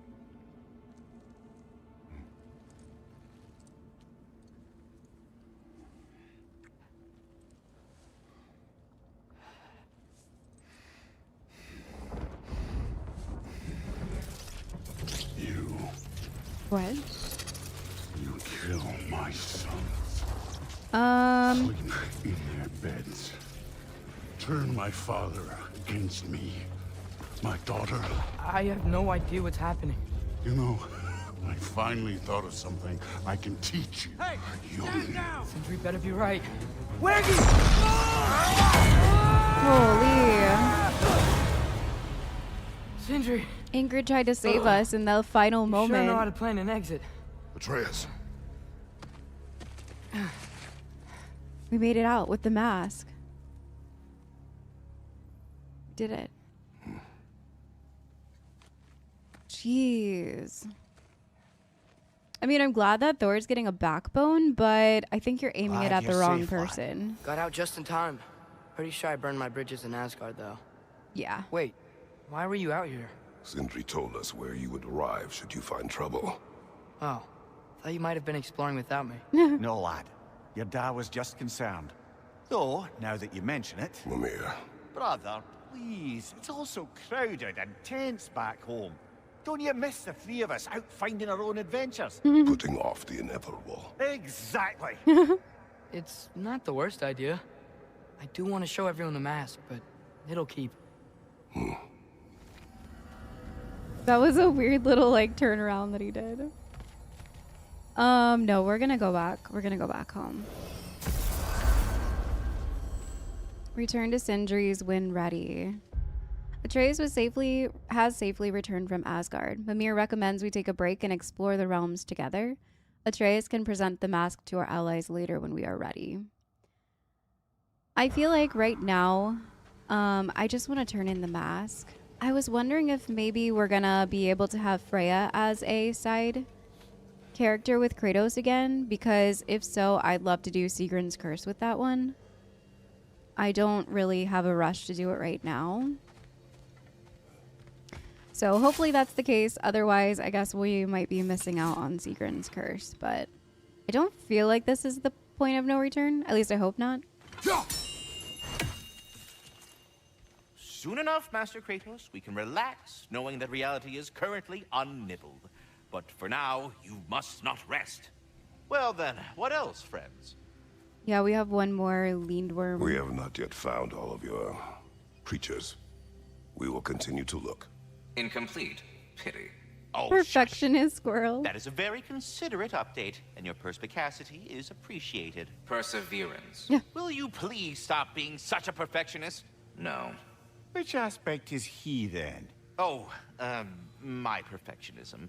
You. What? You kill my sons. Sleep in their beds. Turn my father against me. My daughter. I have no idea what's happening. You know, I finally thought of something I can teach you. Hey! Young. Sindri better be right. Holy. Sindri. Ingrid tried to save us in the final You moment. sure know how to plan an exit. Atreus. We made it out with the mask. Did it. Jeez. I mean, I'm glad that Thor's getting a backbone, but I think you're aiming it at the wrong person. Got out just in time. Pretty sure I burned my bridges in Asgard, though. Yeah. Wait, why were you out here? Sindri told us where you would arrive should you find trouble. Oh, thought you might have been exploring without me. No, lad. Your dad was just concerned. Though, now that you mention it... Mimir. Brother, please. It's all so crowded and tense back home. Don't you miss the three of us out finding our own adventures? Putting off the inevitable. Exactly. It's not the worst idea. I do want to show everyone the mask, but it'll keep. That was a weird little like turnaround that he did. No, we're gonna go back. We're gonna go back home. Return to Sindri's when ready. Atreus has safely returned from Asgard. Mimir recommends we take a break and explore the realms together. Atreus can present the mask to our allies later when we are ready. I feel like right now, I just want to turn in the mask. I was wondering if maybe we're gonna be able to have Freya as a side character with Kratos again, because if so, I'd love to do Sigrun's Curse with that one. I don't really have a rush to do it right now. So hopefully that's the case. Otherwise, I guess we might be missing out on Sigrun's Curse, but I don't feel like this is the point of no return. At least I hope not. Soon enough, Master Kratos, we can relax, knowing that reality is currently unnibbled. But for now, you must not rest. Well then, what else, friends? Yeah, we have one more leaned worm. We have not yet found all of your creatures. We will continue to look. Incomplete. Pity. Oh, Perfectionist squirrel. that is a very considerate update, and your perspicacity is appreciated. Perseverance. Yeah. Will you please stop being such a perfectionist? No. Which aspect is he, then? Oh, my perfectionism.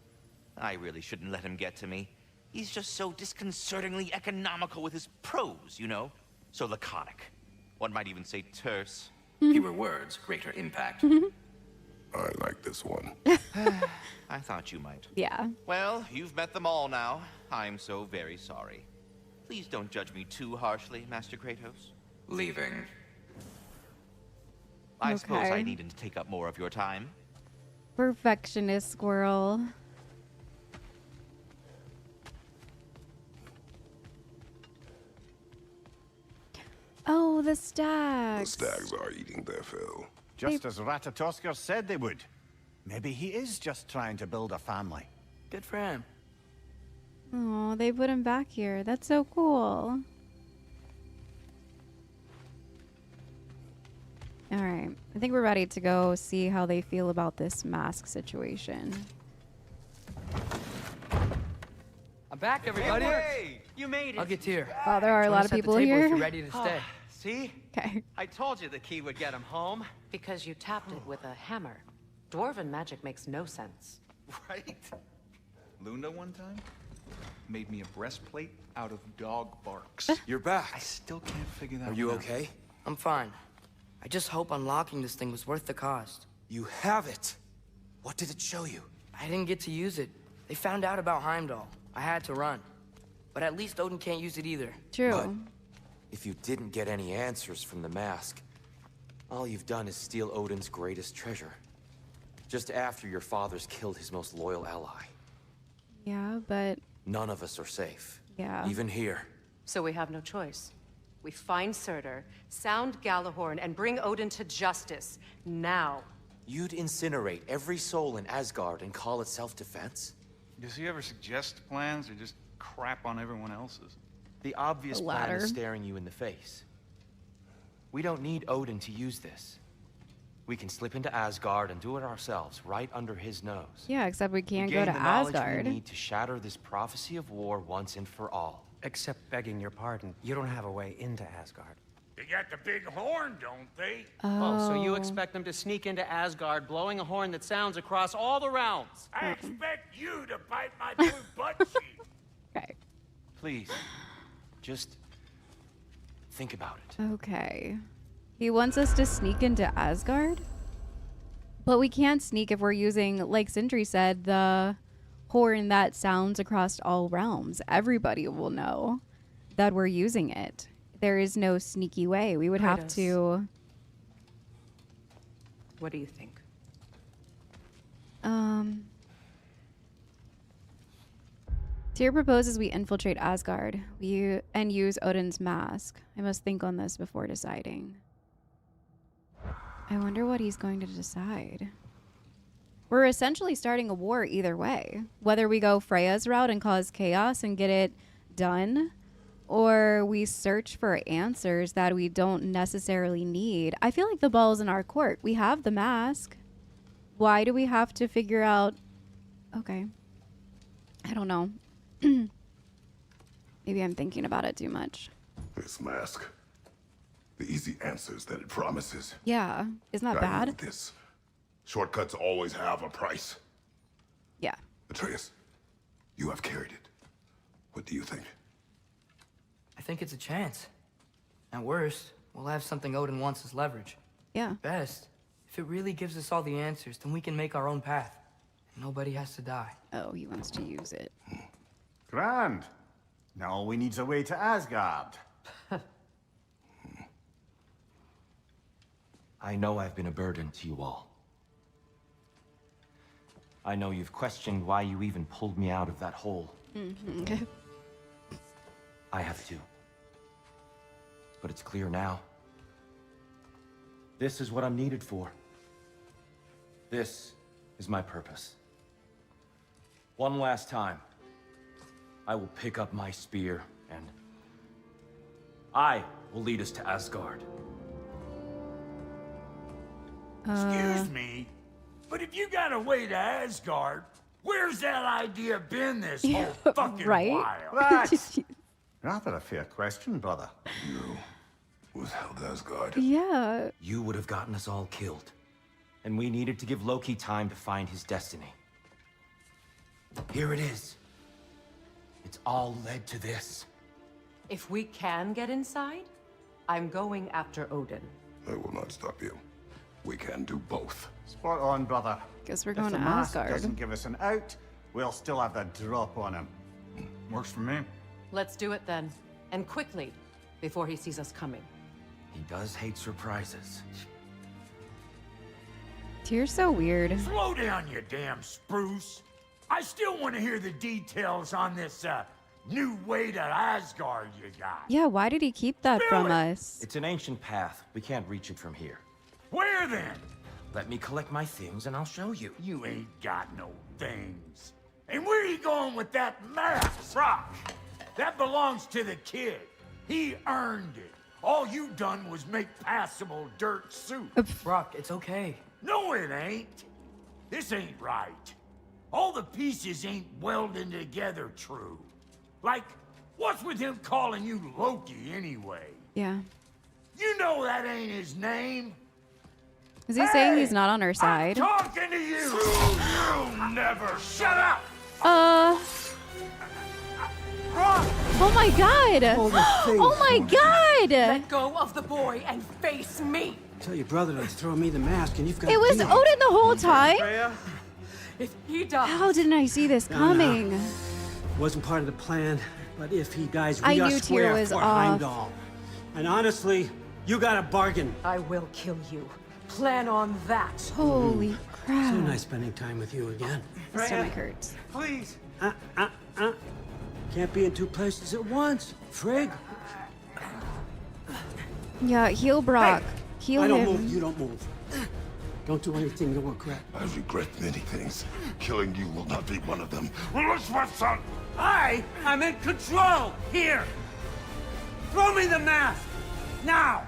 I really shouldn't let him get to me. He's just so disconcertingly economical with his prose, you know? So laconic. One might even say terse. Fewer words, greater impact. I like this one. I thought you might. Yeah. Well, you've met them all now. I'm so very sorry. Please don't judge me too harshly, Master Kratos. Leaving. I suppose I Okay. needn't take up more of your time. Perfectionist squirrel. Oh, the The stags. stags are eating their fill. Just as Ratatoskr said they would. Maybe he is just trying to build a family. Good for him. Oh, they put him back here. That's so cool. All right. I think we're ready to go see how they feel about this mask situation. I'm back, everybody. Hey, you made it. I'll get to you. Oh, there are a Join lot us of at the people table if here. you're ready to stay. See? Okay. I told you the key would get him home. Because you tapped it with a hammer. Dwarven magic makes no sense. Right? Luna one time made me a breastplate out of dog barks. You're back. I still can't figure that Are one you out. okay? I'm fine. I just hope unlocking this thing was worth the cost. You have it. What did it show you? I didn't get to use it. They found out about Heimdall. I had to run. But at least Odin can't use it either. True. But if you didn't get any answers from the mask, all you've done is steal Odin's greatest treasure. Just after your father's killed his most loyal ally. Yeah, but None of us are safe. yeah. Even here. So we have no choice. We find Surtur, sound Galahorn, and bring Odin to justice. Now. You'd incinerate every soul in Asgard and call it self-defense? Does he ever suggest plans or just crap on everyone else's? The obvious The plan latter. is staring you in the face. We don't need Odin to use this. We can slip into Asgard and do it ourselves, right under his nose. Yeah, except we can't We go gain to the knowledge Asgard. we need to shatter this prophecy of war once and for all. Except begging your pardon, you don't have a way into Asgard. They got the big horn, don't they? Oh, so you expect them to sneak into Asgard, blowing a horn that sounds across all the realms? I expect you to bite my blue butt cheek. Okay. Please, just think about it. Okay. He wants us to sneak into Asgard? But we can't sneak if we're using, like Sindri said, the horn that sounds across all realms. Everybody will know that we're using it. There is no sneaky way. We would have Kratos. to... What do you think? Tyr proposes we infiltrate Asgard and use Odin's mask. I must think on this before deciding. I wonder what he's going to decide. We're essentially starting a war either way. Whether we go Freya's route and cause chaos and get it done, or we search for answers that we don't necessarily need. I feel like the ball's in our court. We have the mask. Why do we have to figure out... Okay. I don't know. Maybe I'm thinking about it too much. This mask. The easy answers that it promises. Yeah. Isn't that I know bad? this. Shortcuts always have a price. Yeah. Atreus, you have carried it. What do you think? I think it's a chance. At worst, we'll have something Odin wants as leverage. Yeah. Best, if it really gives us all the answers, then we can make our own path. And nobody has to die. Oh, he wants to use it. Grand. Now all we need's a way to Asgard. I know I've been a burden to you all. I know you've questioned why you even pulled me out of that hole. Mm-hmm. I have too. But it's clear now. This is what I'm needed for. This is my purpose. One last time, I will pick up my spear and I will lead us to Asgard. Excuse me, but if you got a way to Asgard, where's that idea been this whole fucking while? That's rather a fair question, brother. You withheld Asgard. Yeah. You would have gotten us all killed. And we needed to give Loki time to find his destiny. Here it is. It's all led to this. If we can get inside, I'm going after Odin. I will not stop you. We can do both. Spot on, brother. Guess we're If going the to mask Asgard. doesn't give us an out, we'll still have the drop on him. Works for me. Let's do it then. And quickly, before he sees us coming. He does hate surprises. Tyr's so weird. Slow down, you damn spruce. I still want to hear the details on this, new way to Asgard you got. Yeah, why did he keep that from us? It's an ancient path. We can't reach it from here. Where then? Let me collect my things and I'll show you. You ain't got no things. And where are you going with that mask, Brok? That belongs to the kid. He earned it. All you done was make passable dirt soup. Brok, it's okay. No, it ain't. This ain't right. All the pieces ain't welding together true. Like, what's with him calling you Loki anyway? Yeah. You know that ain't his name. Is he saying he's not on our side? I'm talking to you. You never shut up. Oh my god! Oh my god! Let go of the boy and face me. Tell your brother to throw me the mask, and you've got. It was deal. Odin the whole time? If he dies... How didn't I see this coming? Wasn't part of the plan, but if he dies, I we are knew Tyr square was for off. Heimdall. And honestly, you got a bargain. I will kill you. Plan on that. Holy crap. So nice spending time with you again. My stomach hurts. Please. Can't be in two places at once, Frig. Yeah, heal Brok. Heal I don't him. move, you don't move. Don't do anything you'll regret. I regret many things. Killing you will not be one of them. son. I am in control here. Throw me the mask now.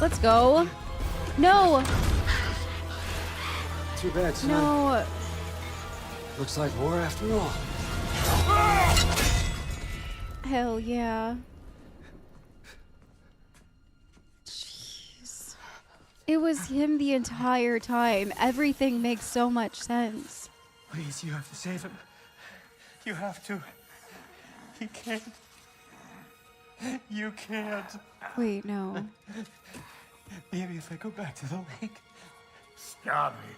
Let's go. No. Too bad, son. No. Looks like war after all. Hell yeah. Jeez. It was him the entire time. Everything makes so much sense. Please, you have to save him. You have to. He can't. You can't. Wait, no. Maybe if I go back to the lake. Stop it.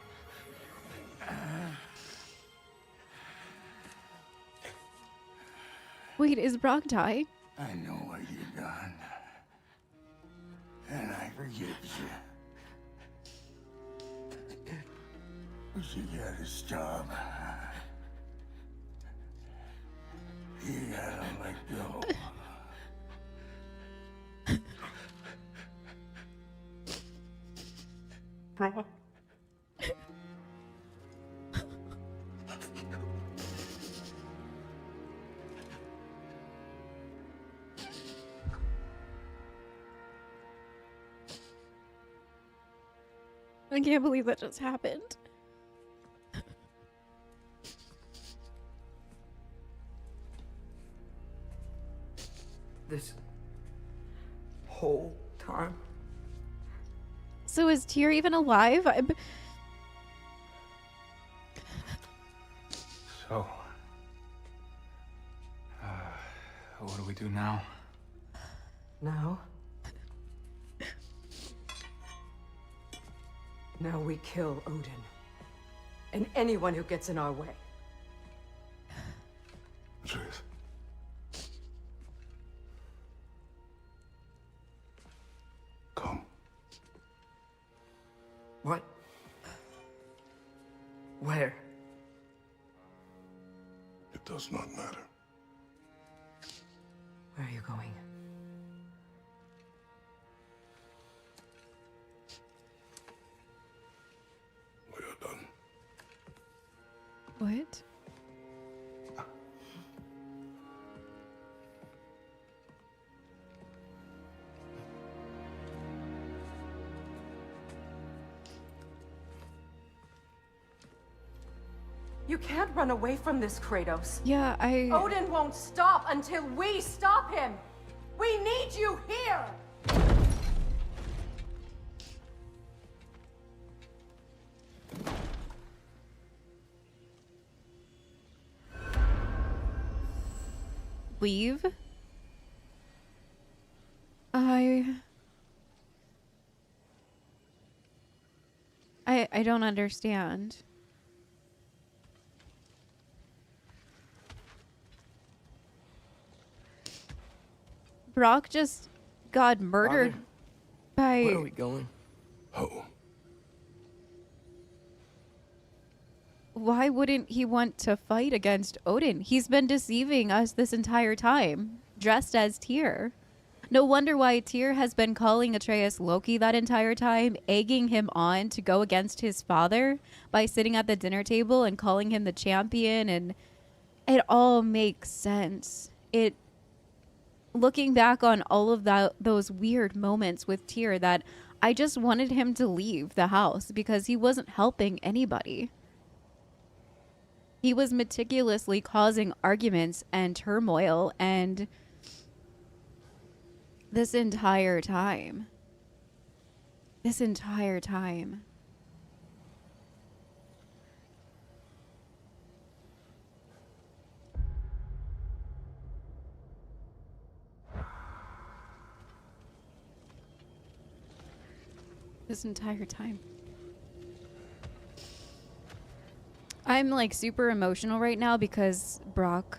Wait, is Brok dying? I know what you've done. And I forgive you. But you gotta stop. You gotta let go. Brok. I can't believe that just happened. This whole time? So is Tyr even alive? So, what do we do now? Now we kill Odin. And anyone who gets in our way. Atreus. Come. What? Where? It does not matter. Where are you going? We are done. What? You can't run away from this, Kratos. Yeah, Odin won't stop until we stop him! We need you here! Leave? I don't understand. Brok just got murdered by... Where are we going? Oh. Why wouldn't he want to fight against Odin? He's been deceiving us this entire time, dressed as Tyr. No wonder why Tyr has been calling Atreus Loki that entire time, egging him on to go against his father by sitting at the dinner table and calling him the champion, and it all makes sense. Looking back on all of those weird moments with Tyr, that I just wanted him to leave the house because he wasn't helping anybody. He was meticulously causing arguments and turmoil, and this entire time. This entire time. This entire time. I'm like super emotional right now because Brok,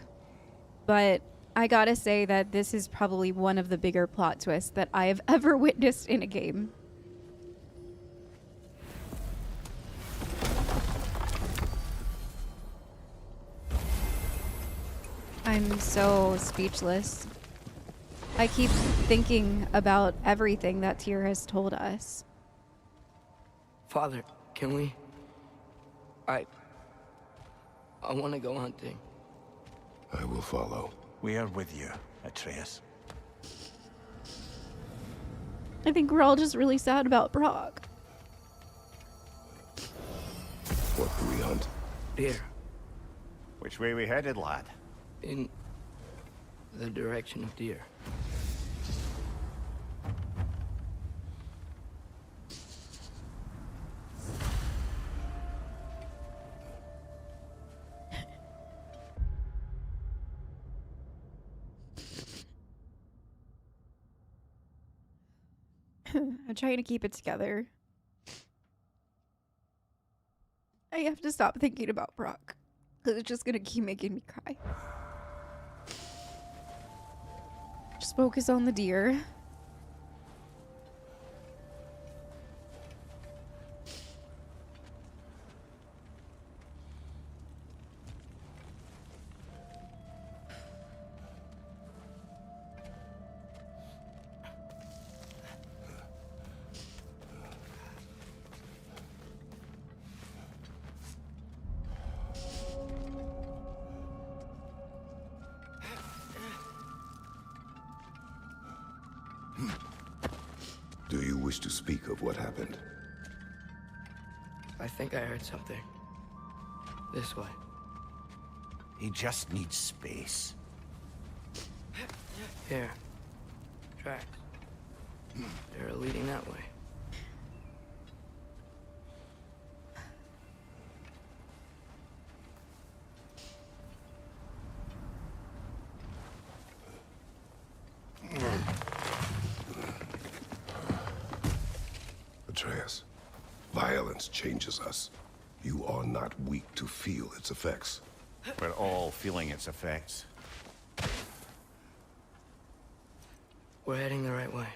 but I gotta say that this is probably one of the bigger plot twists that I have ever witnessed in a game. I'm so speechless. I keep thinking about everything that Tyr has told us. Father, can we... I want to go hunting. I will follow. We are with you, Atreus. I think we're all just really sad about Brok. What do we hunt? Deer. Which way we headed, lad? In the direction of deer. I'm trying to keep it together. I have to stop thinking about Brok, because it's just gonna keep making me cry. Just focus on the deer. Do you wish to speak of what happened? I think I heard something. This way. He just needs space. Here. Tracks. They're leading that way. Atreus, violence changes us. You are not weak to feel its effects. We're all feeling its effects. We're heading the right way.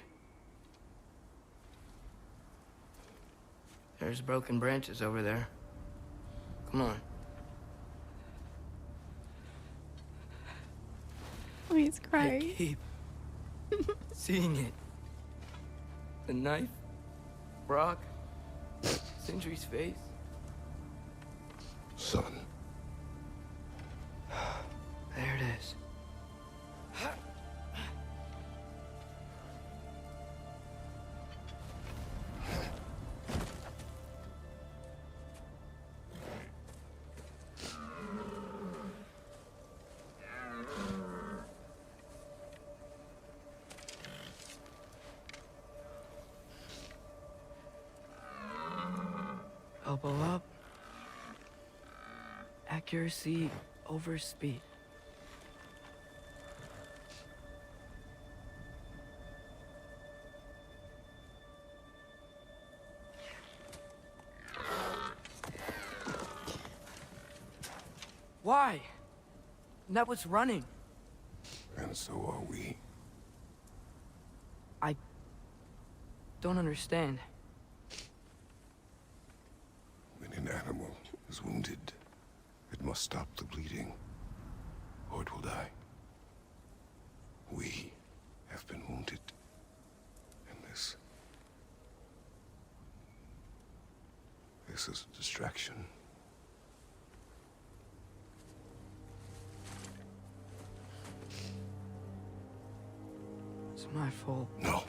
There's broken branches over there. Come on. Oh, he's I crying. keep seeing it. The knife, Brok, Sindri's face. Son. There it is. Elbow up. Accuracy over speed. Why? That was running. And so are we. I don't understand. When an animal is wounded, it must stop the bleeding, or it will die. We have been wounded, and this is a distraction. It's my fault. No.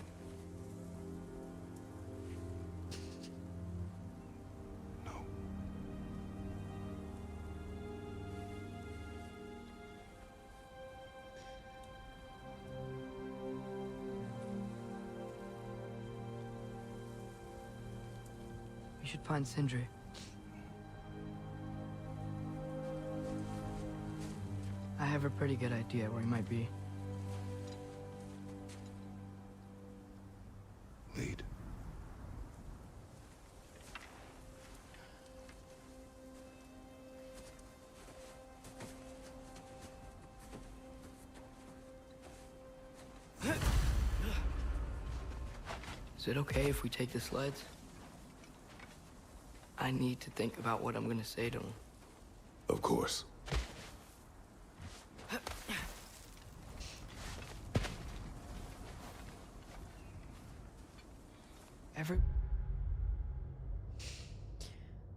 We should find Sindri. I have a pretty good idea where he might be. Lead. Is it okay if we take the sleds? I need to think about what I'm gonna say to him. Of course.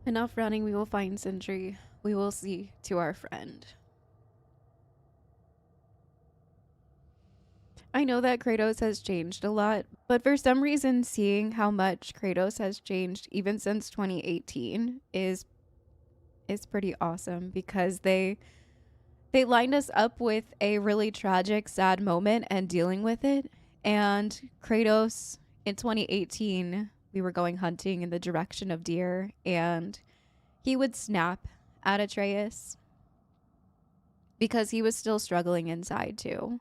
Enough running, we will find Sindri. We will see to our friend. I know that Kratos has changed a lot, but for some reason, seeing how much Kratos has changed even since 2018 is is pretty awesome because they lined us up with a really tragic, sad moment and dealing with it. And Kratos in 2018, we were going hunting in the direction of deer, and he would snap at Atreus because he was still struggling inside too.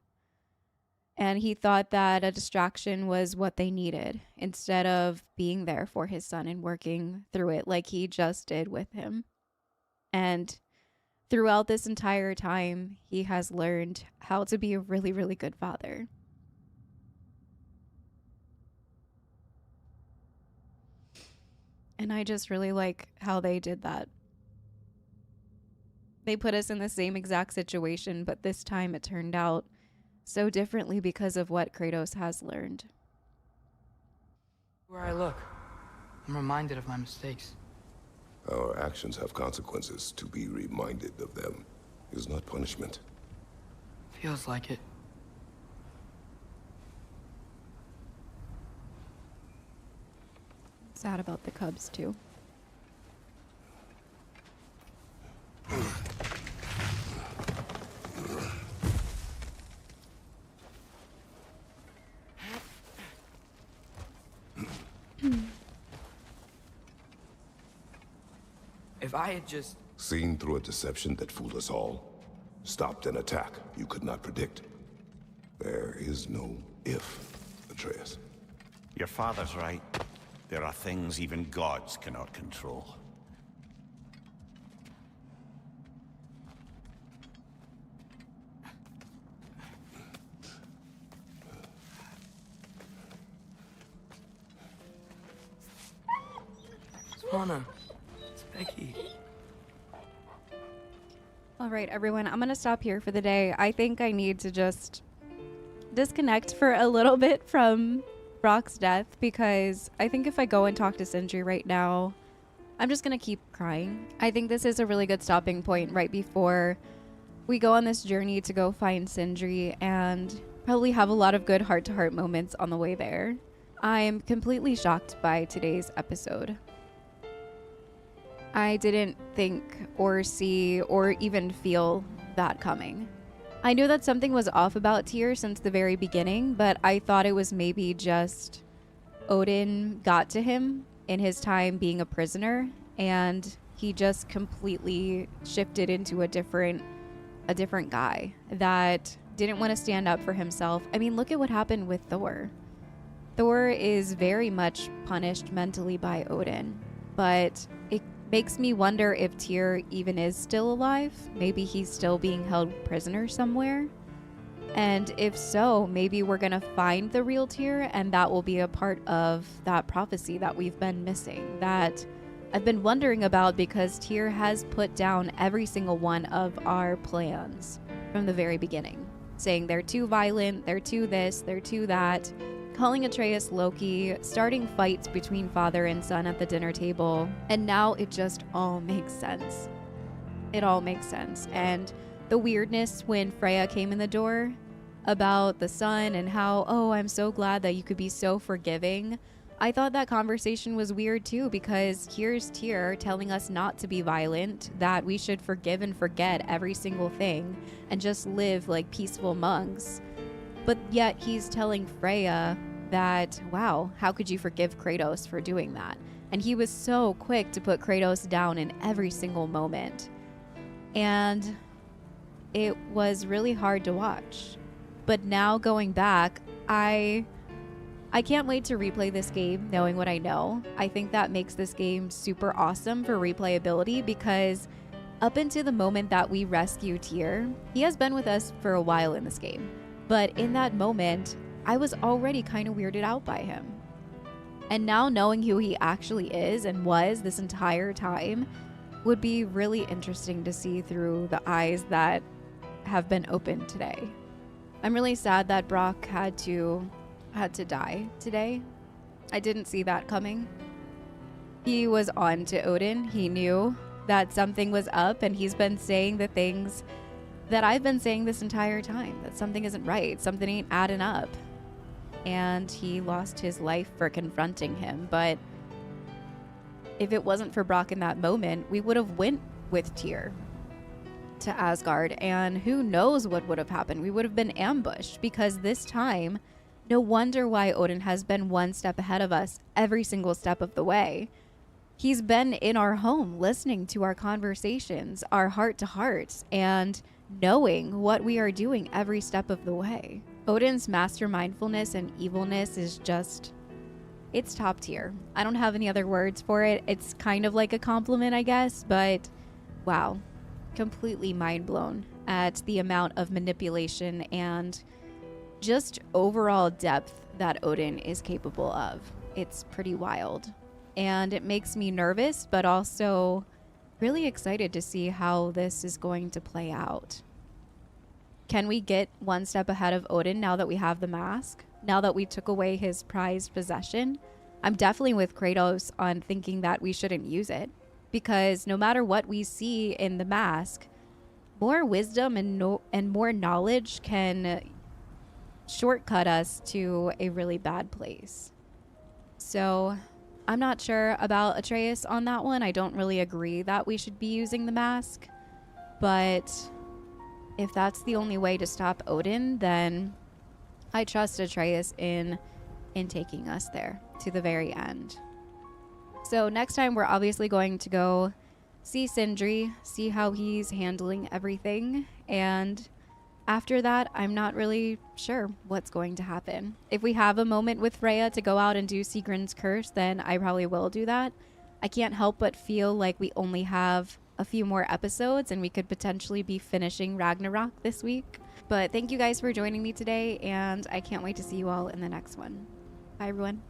And he thought that a distraction was what they needed instead of being there for his son and working through it like he just did with him. And throughout this entire time, he has learned how to be a really, really good father. And I just really like how they did that. They put us in the same exact situation, but this time it turned out so differently because of what Kratos has learned. Where I look, I'm reminded of my mistakes. Our actions have consequences. To be reminded of them is not punishment. Feels like it. Sad about the Cubs too. If I had just... Seen through a deception that fooled us all. Stopped an attack you could not predict. There is no if, Atreus. Your father's right. There are things even gods cannot control. Swana, it's Becky. All right, everyone, I'm going to stop here for the day. I think I need to just disconnect for a little bit from Brok's death, because I think if I go and talk to Sindri right now, I'm just going to keep crying. I think this is a really good stopping point right before we go on this journey to go find Sindri and probably have a lot of good heart-to-heart moments on the way there. I'm completely shocked by today's episode. I didn't think or see or even feel that coming. I knew that something was off about Tyr since the very beginning, but I thought it was maybe just Odin got to him in his time being a prisoner, and he just completely shifted into a different guy that didn't want to stand up for himself. I mean, look at what happened with Thor. Thor is very much punished mentally by Odin, but it makes me wonder if Tyr even is still alive. Maybe he's still being held prisoner somewhere. And if so, maybe we're going to find the real Tyr, and that will be a part of that prophecy that we've been missing, that I've been wondering about, because Tyr has put down every single one of our plans from the very beginning, saying they're too violent, they're too this, they're too that, calling Atreus Loki, starting fights between father and son at the dinner table, and now it just all makes sense. It all makes sense. And the weirdness when Freya came in the door about the son and how, oh, I'm so glad that you could be so forgiving. I thought that conversation was weird too, because here's Tyr telling us not to be violent, that we should forgive and forget every single thing and just live like peaceful monks. But yet he's telling Freya that, wow, how could you forgive Kratos for doing that? And he was so quick to put Kratos down in every single moment. And it was really hard to watch. But now going back, I can't wait to replay this game knowing what I know. I think that makes this game super awesome for replayability, because up until the moment that we rescue Tyr, he has been with us for a while in this game. But in that moment, I was already kind of weirded out by him. And now knowing who he actually is and was this entire time would be really interesting to see through the eyes that have been opened today. I'm really sad that Brok had to die today. I didn't see that coming. He was on to Odin. He knew that something was up, and he's been saying the things that I've been saying this entire time, that something isn't right, something ain't adding up. And he lost his life for confronting him. But if it wasn't for Brok in that moment, we would have went with Tyr to Asgard, and who knows what would have happened. We would have been ambushed, because this time, no wonder why Odin has been one step ahead of us every single step of the way. He's been in our home, listening to our conversations, our heart to hearts, and knowing what we are doing every step of the way. Odin's master mindfulness and evilness is just, it's top tier. I don't have any other words for it. It's kind of like a compliment, I guess, but wow. Completely mind blown at the amount of manipulation and just overall depth that Odin is capable of. It's pretty wild. And it makes me nervous, but also really excited to see how this is going to play out. Can we get one step ahead of Odin now that we have the mask? Now that we took away his prized possession? I'm definitely with Kratos on thinking that we shouldn't use it, because no matter what we see in the mask, more wisdom and more knowledge can shortcut us to a really bad place. So I'm not sure about Atreus on that one. I don't really agree that we should be using the mask, but if that's the only way to stop Odin, then I trust Atreus in taking us there to the very end. So next time we're obviously going to go see Sindri, see how he's handling everything, and after that, I'm not really sure what's going to happen. If we have a moment with Freya to go out and do Sigrun's curse, then I probably will do that. I can't help but feel like we only have a few more episodes and we could potentially be finishing Ragnarok this week. But thank you guys for joining me today, and I can't wait to see you all in the next one. Bye, everyone.